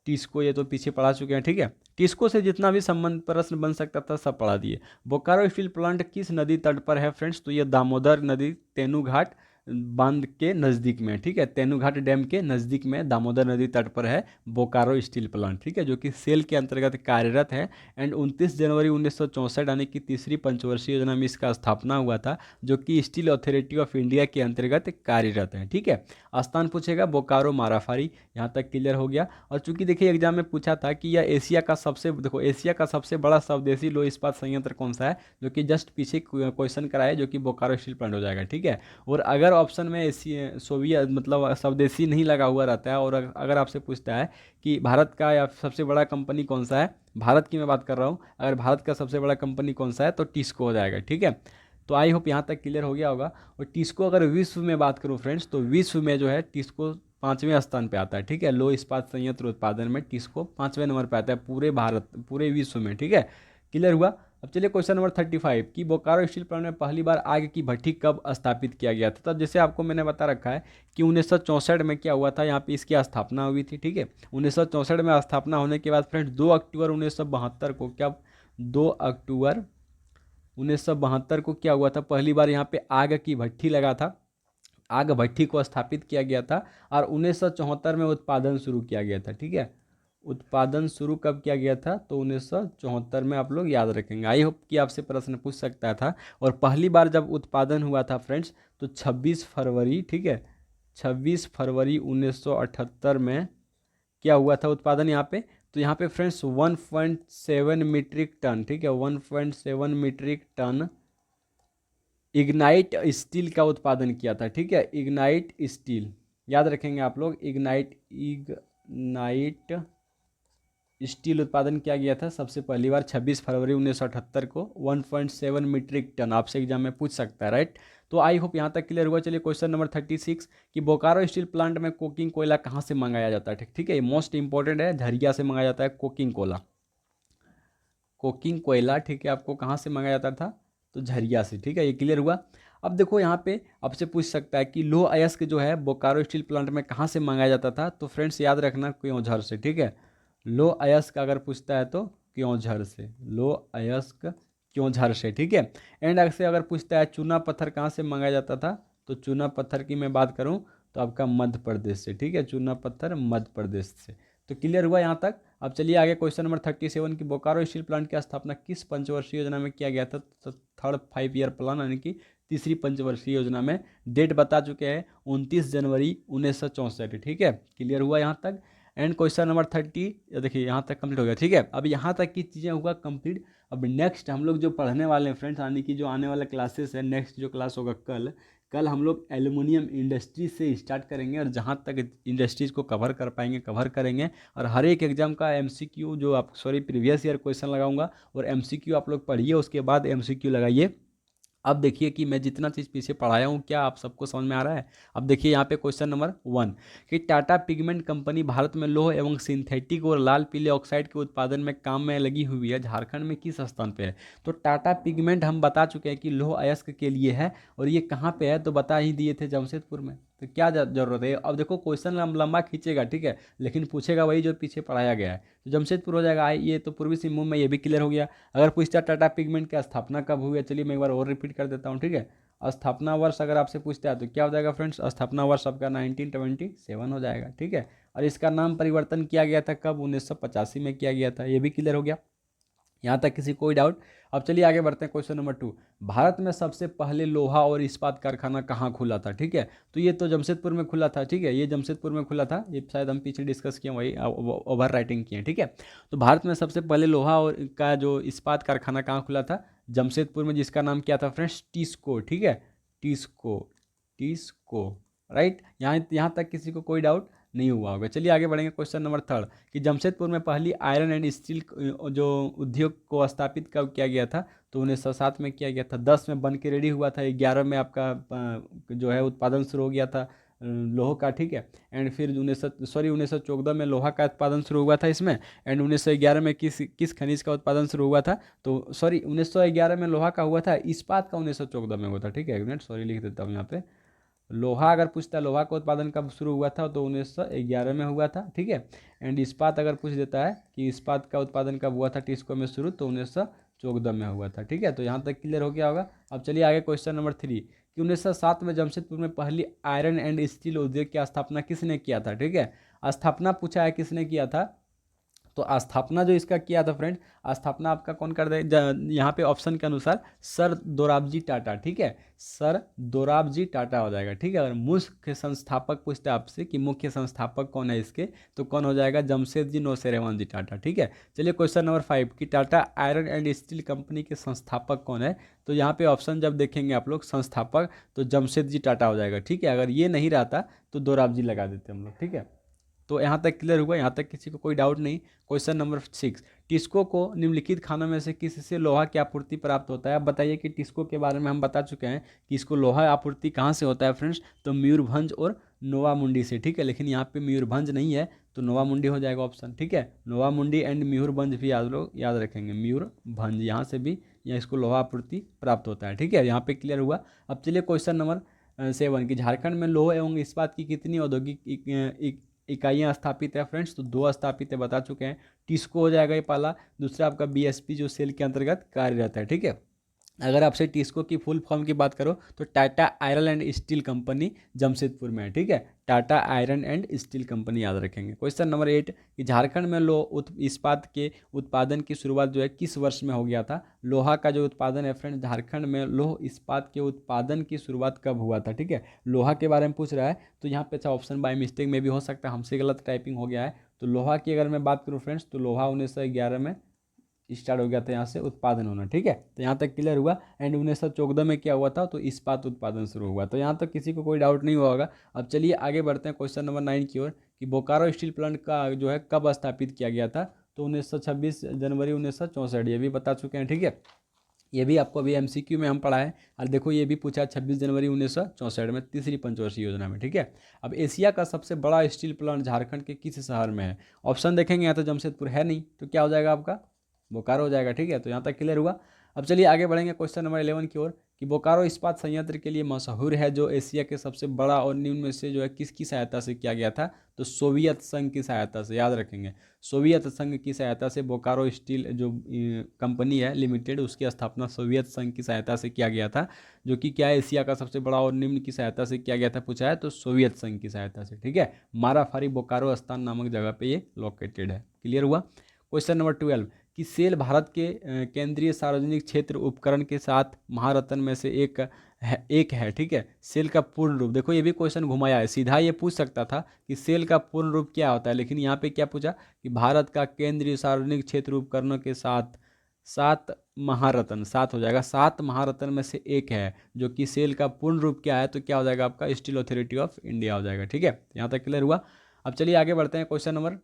टिस्को ये तो पीछे पढ़ा चुके हैं, ठीक है। टिस्को से जितना भी संबंध प्रश्न बन सकता था सब पढ़ा दिए। बोकारो स्टील प्लांट किस नदी तट पर है फ्रेंड्स, तो ये दामोदर नदी तेनूघाट बांध के नज़दीक में, ठीक है, तेनूघाट डैम के नज़दीक में दामोदर नदी तट पर है बोकारो स्टील प्लांट, ठीक है, जो कि सेल के अंतर्गत कार्यरत है। एंड 29 जनवरी 1964 यानी कि तीसरी पंचवर्षीय योजना में इसका स्थापना हुआ था, जो कि स्टील अथॉरिटी ऑफ इंडिया के अंतर्गत कार्यरत है, ठीक है। स्थान पूछेगा बोकारो माराफारी, यहाँ तक क्लियर हो गया। और चूंकि देखिए एग्जाम में पूछा था कि यह एशिया का सबसे, देखो एशिया का सबसे बड़ा स्वदेशी लो इस्पात संयंत्र कौन सा है, जो कि जस्ट पीछे क्वेश्चन कराया, जो कि बोकारो स्टील प्लांट हो जाएगा, ठीक है। और अगर ऑप्शन में एशिया सोवियत मतलब स्वदेशी नहीं लगा हुआ रहता है, और अगर आपसे पूछता है कि भारत का या सबसे बड़ा कंपनी कौन सा है, भारत की मैं बात कर रहा हूँ, अगर भारत का सबसे बड़ा कंपनी कौन सा है तो टिस्को हो जाएगा, ठीक है। तो आई होप यहाँ तक क्लियर हो गया होगा। और टिस्को अगर विश्व में बात करूँ फ्रेंड्स, तो विश्व में जो है टिस्को 5वें स्थान पे आता है, ठीक है। लो इस्पात संयंत्र उत्पादन में टिस्को 5वें नंबर पे आता है पूरे भारत, पूरे विश्व में, ठीक है। क्लियर हुआ। अब चलिए क्वेश्चन नंबर 35 कि बोकारो स्टील प्लांट में पहली बार आग की भट्टी कब स्थापित किया गया था। तब जैसे आपको मैंने बता रखा है कि 1964 में क्या हुआ था, यहाँ पे इसकी स्थापना हुई थी, ठीक है। 1964 में स्थापना होने के बाद फ्रेंड्स 2 अक्टूबर 1972 को क्या, 2 अक्टूबर 1972 को क्या हुआ था, पहली बार यहाँ पे आग की भट्टी लगा था, आग भट्टी को स्थापित किया गया था। और 1974 में उत्पादन शुरू किया गया था, ठीक है। उत्पादन शुरू कब किया गया था, तो 1974 में, आप लोग याद रखेंगे। आई होप कि आपसे प्रश्न पूछ सकता था। और पहली बार जब उत्पादन हुआ था फ्रेंड्स, तो 26 फरवरी, ठीक है, 26 फरवरी 1978 में क्या हुआ था उत्पादन यहाँ पे, तो यहाँ पे फ्रेंड्स 1.7 मीट्रिक टन, ठीक है, 1.7 मीट्रिक टन इग्नाइट स्टील का उत्पादन किया था, ठीक है। इग्नाइट स्टील याद रखेंगे आप लोग, इग्नाइट स्टील उत्पादन किया गया था सबसे पहली बार 26 फरवरी 1978 को, 1.7 मीट्रिक टन, आपसे एग्जाम में पूछ सकता है, राइट। तो आई होप यहाँ तक क्लियर हुआ। चलिए क्वेश्चन नंबर 36 कि बोकारो स्टील प्लांट में कोकिंग कोयला कहाँ से मंगाया जाता है, ठीक है, ये मोस्ट इंपॉर्टेंट है, झरिया से मंगाया जाता है कोकिंग कोयला, कोकिंग कोयला, ठीक है, आपको कहाँ से मंगाया जाता था, तो झरिया से, ठीक है, ये क्लियर हुआ। अब देखो यहाँ पे आपसे पूछ सकता है कि लोह अयस्क जो है बोकारो स्टील प्लांट में कहाँ से मंगाया जाता था, तो फ्रेंड्स याद रखना क्योंझर से, ठीक है। लोह अयस्क अगर पूछता है तो क्योंझर से, लोह अयस्क क्योंझर से, ठीक है। एंड से अगर पूछता है चूना पत्थर कहाँ से मंगाया जाता था, तो चूना पत्थर की मैं बात करूँ तो आपका मध्य प्रदेश से, ठीक है, चूना पत्थर मध्य प्रदेश से। तो क्लियर हुआ यहाँ तक। अब चलिए आगे क्वेश्चन नंबर 37 की बोकारो स्टील प्लांट की स्थापना किस पंचवर्षीय योजना में किया गया था, तो थर्ड 5 ईयर प्लान यानी कि तीसरी पंचवर्षीय योजना में। डेट बता चुके हैं 29 जनवरी 1964, ठीक है, क्लियर हुआ यहाँ तक। एंड क्वेश्चन नंबर 30 देखिए यहाँ तक कंप्लीट हो गया, ठीक है। अब यहाँ तक की चीज़ें हुआ कंप्लीट। अब नेक्स्ट हम लोग जो पढ़ने वाले हैं फ्रेंड्स, यानी कि जो आने वाला क्लासेस है, नेक्स्ट जो क्लास होगा कल, कल हम लोग एल्युमिनियम इंडस्ट्री से स्टार्ट करेंगे, और जहाँ तक इंडस्ट्रीज़ को कवर कर पाएंगे कवर करेंगे। और हर एक एग्जाम का एमसीक्यू जो आप प्रीवियस ईयर क्वेश्चन लगाऊंगा, और एमसीक्यू आप लोग पढ़िए, उसके बाद एमसीक्यू लगाइए। अब देखिए कि मैं जितना चीज़ पीछे पढ़ाया हूँ क्या आप सबको समझ में आ रहा है। अब देखिए यहाँ पे क्वेश्चन नंबर 1 कि टाटा पिगमेंट कंपनी भारत में लौह एवं सिंथेटिक और लाल पीले ऑक्साइड के उत्पादन में काम में लगी हुई है, झारखंड में किस स्थान पे है। तो टाटा पिगमेंट हम बता चुके हैं कि लौह अयस्क के लिए है, और ये कहाँ पे है, तो बता ही दिए थे जमशेदपुर में। तो क्या जरूरत है, अब देखो क्वेश्चन लंबा खींचेगा, ठीक है, लेकिन पूछेगा वही जो पीछे पढ़ाया गया है, तो जमशेदपुर हो जाएगा। ये तो पूर्वी सिंहभूम में, ये भी क्लियर हो गया। अगर पूछता है टाटा पिगमेंट की स्थापना कब हुई है, चलिए मैं एक बार और रिपीट कर देता हूँ, ठीक है। स्थापना वर्ष अगर आपसे पूछता है तो क्या हो जाएगा फ्रेंड्स, स्थापना वर्ष आपका 1927 हो जाएगा, ठीक है। और इसका नाम परिवर्तन किया गया था कब, 1985 में किया गया था, ये भी क्लियर हो गया। यहाँ तक किसी कोई डाउट। अब चलिए आगे बढ़ते हैं क्वेश्चन नंबर 2, भारत में सबसे पहले लोहा और इस्पात कारखाना कहाँ खुला था, ठीक है। तो ये तो जमशेदपुर में खुला था, ठीक है, ये जमशेदपुर में खुला था, ये शायद हम पीछे डिस्कस किए, वही ओवर राइटिंग किए, ठीक है। तो भारत में सबसे पहले लोहा और का जो इस्पात कारखाना कहाँ खुला था, जमशेदपुर में, जिसका नाम क्या था फ्रेंड्स, टिस्को, ठीक है, टिस्को, टिस्को, राइट। यहाँ तक किसी को कोई डाउट नहीं हुआ होगा। चलिए आगे बढ़ेंगे क्वेश्चन नंबर 3 कि जमशेदपुर में पहली आयरन एंड स्टील जो उद्योग को स्थापित कब किया गया था, तो 1907 में किया गया था। 10 में बन के रेडी हुआ था, 11 में आपका जो है उत्पादन शुरू हो गया था लोहा का, ठीक है। एंड फिर 1914 में लोहा का उत्पादन शुरू हुआ था इसमें। एंड 1911 में किस खनिज का उत्पादन शुरू हुआ था, तो 1911 में लोहा का हुआ था, इस्पात का 1914 में हुआ था, ठीक है। एक मिनट लिख देता हूँ यहाँ पे। लोहा अगर पूछता है लोहा का उत्पादन कब शुरू हुआ था, तो 1911 में हुआ था, ठीक है। एंड इस्पात अगर पूछ देता है कि इस्पात का उत्पादन कब हुआ था टिस्को में शुरू, तो 1914 में हुआ था, ठीक है। तो यहाँ तक क्लियर हो गया होगा। अब चलिए आगे क्वेश्चन नंबर 3 कि 1907 में जमशेदपुर में पहली आयरन एंड स्टील उद्योग की स्थापना किसने किया था। ठीक है, स्थापना पूछा है किसने किया था, तो स्थापना जो इसका किया था फ्रेंड, स्थापना आपका कौन कर दे यहाँ पे ऑप्शन के अनुसार सर दोराबजी टाटा। ठीक है, सर दोराबजी टाटा हो जाएगा। ठीक है, अगर मुख्य संस्थापक पूछते हैं आपसे कि मुख्य संस्थापक कौन है इसके, तो कौन हो जाएगा, जमशेदजी नौसेरेवान जी टाटा। ठीक है, चलिए क्वेश्चन नंबर 5 कि Tata iron and steel company के संस्थापक कौन है, तो यहाँ पे ऑप्शन जब देखेंगे आप लोग संस्थापक, तो जमशेदजी टाटा हो जाएगा। ठीक है, अगर ये नहीं रहता तो दोराबजी लगा देते हम लोग। ठीक है, तो यहाँ तक क्लियर हुआ, यहाँ तक किसी को कोई डाउट नहीं। क्वेश्चन नंबर 6, टिस्को को निम्नलिखित खानों में से किससे लोहा की आपूर्ति प्राप्त होता है। अब बताइए कि टिस्को के बारे में हम बता चुके हैं कि इसको लोहा आपूर्ति कहाँ से होता है फ्रेंड्स, तो मयूरभंज और नोवामुंडी से। ठीक है, लेकिन यहाँ पे मयूरभंज नहीं है तो नोवामुंडी हो जाएगा ऑप्शन। ठीक है, नोवामुंडी एंड मयूरभंज भी आप लोग याद रखेंगे, मयूरभंज यहाँ से भी या इसको लोहा आपूर्ति प्राप्त होता है। ठीक है, यहाँ पे क्लियर हुआ। अब चलिए क्वेश्चन नंबर 7 कि झारखंड में लौह एवं इस्पात की कितनी औद्योगिक इकाइयाँ स्थापित है फ्रेंड्स, तो 2 स्थापित है, बता चुके हैं। टिस्को हो जाएगा ये पहला, दूसरा आपका बीएसपी जो सेल के अंतर्गत कार्यरत है। ठीक है, अगर आपसे टिस्को की फुल फॉर्म की बात करो तो Tata iron and steel company Jamshedpur में है। ठीक है, Tata iron and steel company याद रखेंगे। क्वेश्चन नंबर 8 कि झारखंड में इस्पात के उत्पादन की शुरुआत जो है किस वर्ष में हो गया था। लोहा का जो उत्पादन है फ्रेंड, झारखंड में लौह इस्पात के उत्पादन की शुरुआत कब हुआ था। ठीक है, लोहा के बारे में पूछ रहा है, तो यहाँ पे अच्छा ऑप्शन बाय मिस्टेक में भी हो सकता है, हमसे गलत टाइपिंग हो गया है। तो लोहा की अगर मैं बात करूँ फ्रेंड्स, तो लोहा 1911 में स्टार्ट हो गया था यहाँ से उत्पादन होना। ठीक है, तो यहाँ तक क्लियर हुआ। एंड 1914 में क्या हुआ था, तो इस्पात उत्पादन शुरू हुआ। तो यहाँ तक किसी को कोई डाउट नहीं हुआ होगा। अब चलिए आगे बढ़ते हैं क्वेश्चन नंबर 9 की ओर कि बोकारो स्टील प्लांट का जो है कब स्थापित किया गया था, तो 1926 जनवरी 1964, ये भी बता चुके हैं। ठीक है, ये भी आपको अभी एमसीक्यू में हम पढ़ा है। और देखो ये भी पूछा 26 जनवरी 1964 में, तीसरी पंचवर्षीय योजना में। ठीक है, अब एशिया का सबसे बड़ा स्टील प्लांट झारखंड के किस शहर में है। ऑप्शन देखेंगे यहाँ तो जमशेदपुर है नहीं, तो क्या हो जाएगा आपका, बोकारो हो जाएगा। ठीक है, तो यहाँ तक क्लियर हुआ। अब चलिए आगे बढ़ेंगे क्वेश्चन नंबर 11 की ओर कि बोकारो इस्पात संयंत्र के लिए मशहूर है, जो एशिया के सबसे बड़ा और निम्न में से जो है किसकी सहायता से किया गया था, तो सोवियत संघ की सहायता से, याद रखेंगे। सोवियत संघ की सहायता से बोकारो स्टील जो कंपनी है लिमिटेड, उसकी स्थापना सोवियत संघ की सहायता से किया गया था, जो कि क्या है, एशिया का सबसे बड़ा और निम्न की सहायता से किया गया था पूछा है, तो सोवियत संघ की सहायता से। ठीक है, माराफारी बोकारो स्थान नामक जगह पे ये लोकेटेड है। क्लियर हुआ। क्वेश्चन नंबर 12 कि सेल भारत के केंद्रीय सार्वजनिक क्षेत्र उपकरण के साथ महारत्न में से एक है। ठीक है, सेल का पूर्ण रूप, देखो ये भी क्वेश्चन घुमाया है, सीधा ये पूछ सकता था कि सेल का पूर्ण रूप क्या होता है, लेकिन यहाँ पे क्या पूछा कि भारत का केंद्रीय सार्वजनिक क्षेत्र उपकरणों के साथ 7 महारत्न, 7 हो जाएगा, 7 महारत्न में से एक है, जो कि सेल का पूर्ण रूप क्या है, तो क्या हो जाएगा आपका, स्टील अथॉरिटी ऑफ इंडिया हो जाएगा। ठीक है, यहाँ तक क्लियर हुआ। अब चलिए आगे बढ़ते हैं क्वेश्चन नंबर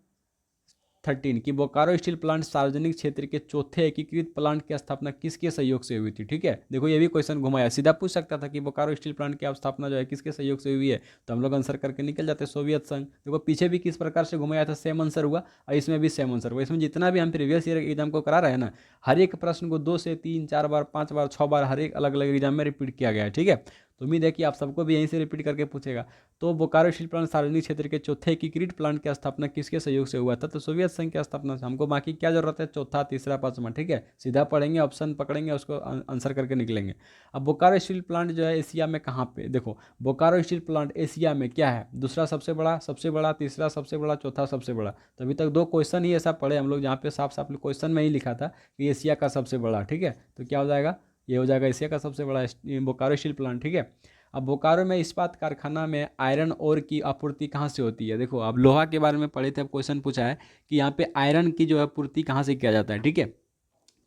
13 कि बोकारो स्टील प्लांट सार्वजनिक क्षेत्र के चौथे एकीकृत प्लांट की स्थापना किसके सहयोग से हुई थी। ठीक है, देखो ये भी क्वेश्चन घुमाया, सीधा पूछ सकता था कि बोकारो स्टील प्लांट की स्थापना जो है किसके सहयोग से हुई है, तो हम लोग आंसर करके निकल जाते सोवियत संघ। देखो पीछे भी किस प्रकार से घुमाया था, सेम आंसर हुआ, और इसमें भी सेम आंसर हुआ। इसमें जितना भी हम प्रीवियस ईयर एग्जाम को करा रहे हैं ना, हर एक प्रश्न को 2 से 3 4 बार 5 बार 6 बार हर एक अलग अलग एग्जाम में रिपीट किया गया है। ठीक है, तो उम्मीद है कि आप सबको भी यहीं से रिपीट करके पूछेगा। तो बोकारो स्टील प्लांट सार्वजनिक क्षेत्र के चौथे एकीकृत प्लांट की स्थापना किसके सहयोग से हुआ था, तो सोवियत संघ की स्थापना से। हमको बाकी क्या जरूरत है, चौथा तीसरा पांचवा। ठीक है, सीधा पढ़ेंगे, ऑप्शन पकड़ेंगे, उसको आंसर करके निकलेंगे। अब बोकारो स्टील प्लांट जो है एशिया में कहाँ पे, देखो बोकारो स्टील प्लांट एशिया में क्या है, दूसरा सबसे बड़ा, तीसरा सबसे बड़ा, चौथा सबसे बड़ा। तो अभी तक 2 क्वेश्चन ही ऐसा पढ़े हम लोग जहाँ पे साफ साफ क्वेश्चन में ही लिखा था कि एशिया का सबसे बड़ा। ठीक है, तो क्या हो जाएगा, ये हो जाएगा एशिया का सबसे बड़ा बोकारो स्टील प्लांट। ठीक है, अब बोकारो में इस्पात कारखाना में आयरन ओर की आपूर्ति कहाँ से होती है। देखो अब लोहा के बारे में पढ़े थे, अब क्वेश्चन पूछा है कि यहाँ पे आयरन की जो है पूर्ति कहाँ से किया जाता है। ठीक है,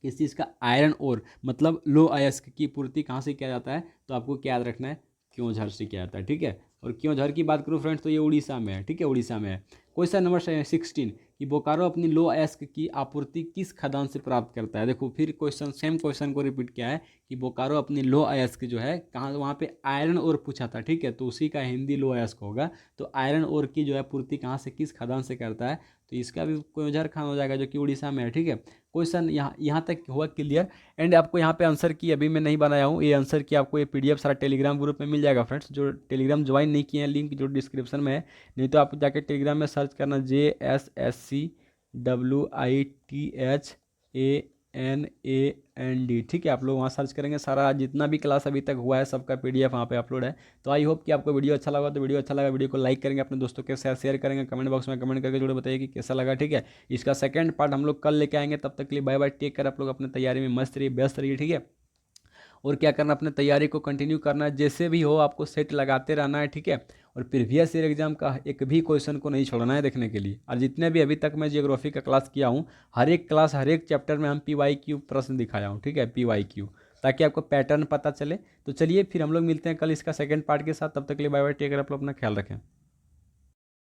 किस चीज़ का, आयरन ओर, मतलब लो अयस्क की पूर्ति कहाँ से किया जाता है, तो आपको क्या याद रखना है, क्योंझर से किया जाता है। ठीक है, और क्योंझर की बात करूँ फ्रेंड्स, तो ये उड़ीसा में है। ठीक है, उड़ीसा में है। क्वेश्चन नंबर 16 कि बोकारो अपनी लो अयस्क की आपूर्ति किस खदान से प्राप्त करता है। देखो फिर क्वेश्चन, सेम क्वेश्चन को रिपीट किया है कि बोकारो अपनी लो अयस्क जो है कहाँ, वहाँ पे आयरन ओर पूछा था। ठीक है, तो उसी का हिंदी लो अयस्क होगा। तो आयरन ओर की जो है पूर्ति कहाँ से, किस खदान से करता है, तो इसका भी क्योंझर खान हो जाएगा, जो कि उड़ीसा में है। ठीक है, क्वेश्चन यहाँ तक हुआ क्लियर। एंड आपको यहाँ पे आंसर की अभी मैं नहीं बनाया हूँ, ये आंसर की आपको ये PDF सारा टेलीग्राम ग्रुप में मिल जाएगा फ्रेंड्स। जो टेलीग्राम ज्वाइन नहीं किए हैं, लिंक जो डिस्क्रिप्शन में है, नहीं तो आप जाके टेलीग्राम में सर्च करना JSSCWITHAMARY NAND, ठीक है। आप लोग वहाँ सर्च करेंगे, सारा जितना भी क्लास अभी तक हुआ है सबका PDF वहाँ पे अपलोड है। तो आई होप कि आपको वीडियो अच्छा लगा, तो वीडियो अच्छा लगा वीडियो को लाइक करेंगे, अपने दोस्तों के साथ शेयर करेंगे, कमेंट बॉक्स में कमेंट करके जरूर बताइए कि कैसा लगा, ठीक है। इसका सेकंड पार्ट हम लोग कल लेके आएंगे, तब तक के लिए बाय बाय, टेक कर। आप लोग अपने तैयारी में मस्त रहिए, व्यस्त रहिए, ठीक है। और क्या करना, अपने तैयारी को कंटिन्यू करना है, जैसे भी हो आपको सेट लगाते रहना है, ठीक है। और प्रीवियस ईयर एग्जाम का एक भी क्वेश्चन को नहीं छोड़ना है देखने के लिए। और जितने भी अभी तक मैं जियोग्राफी का क्लास किया हूँ, हर एक क्लास हर एक चैप्टर में हम PYQ प्रश्न दिखाया हूँ, ठीक है, PYQ, ताकि आपको पैटर्न पता चले। तो चलिए फिर हम लोग मिलते हैं कल इसका सेकंड पार्ट के साथ, तब तक के लिए बाय बाय, टेक केयर, आप लोग अपना ख्याल रखें।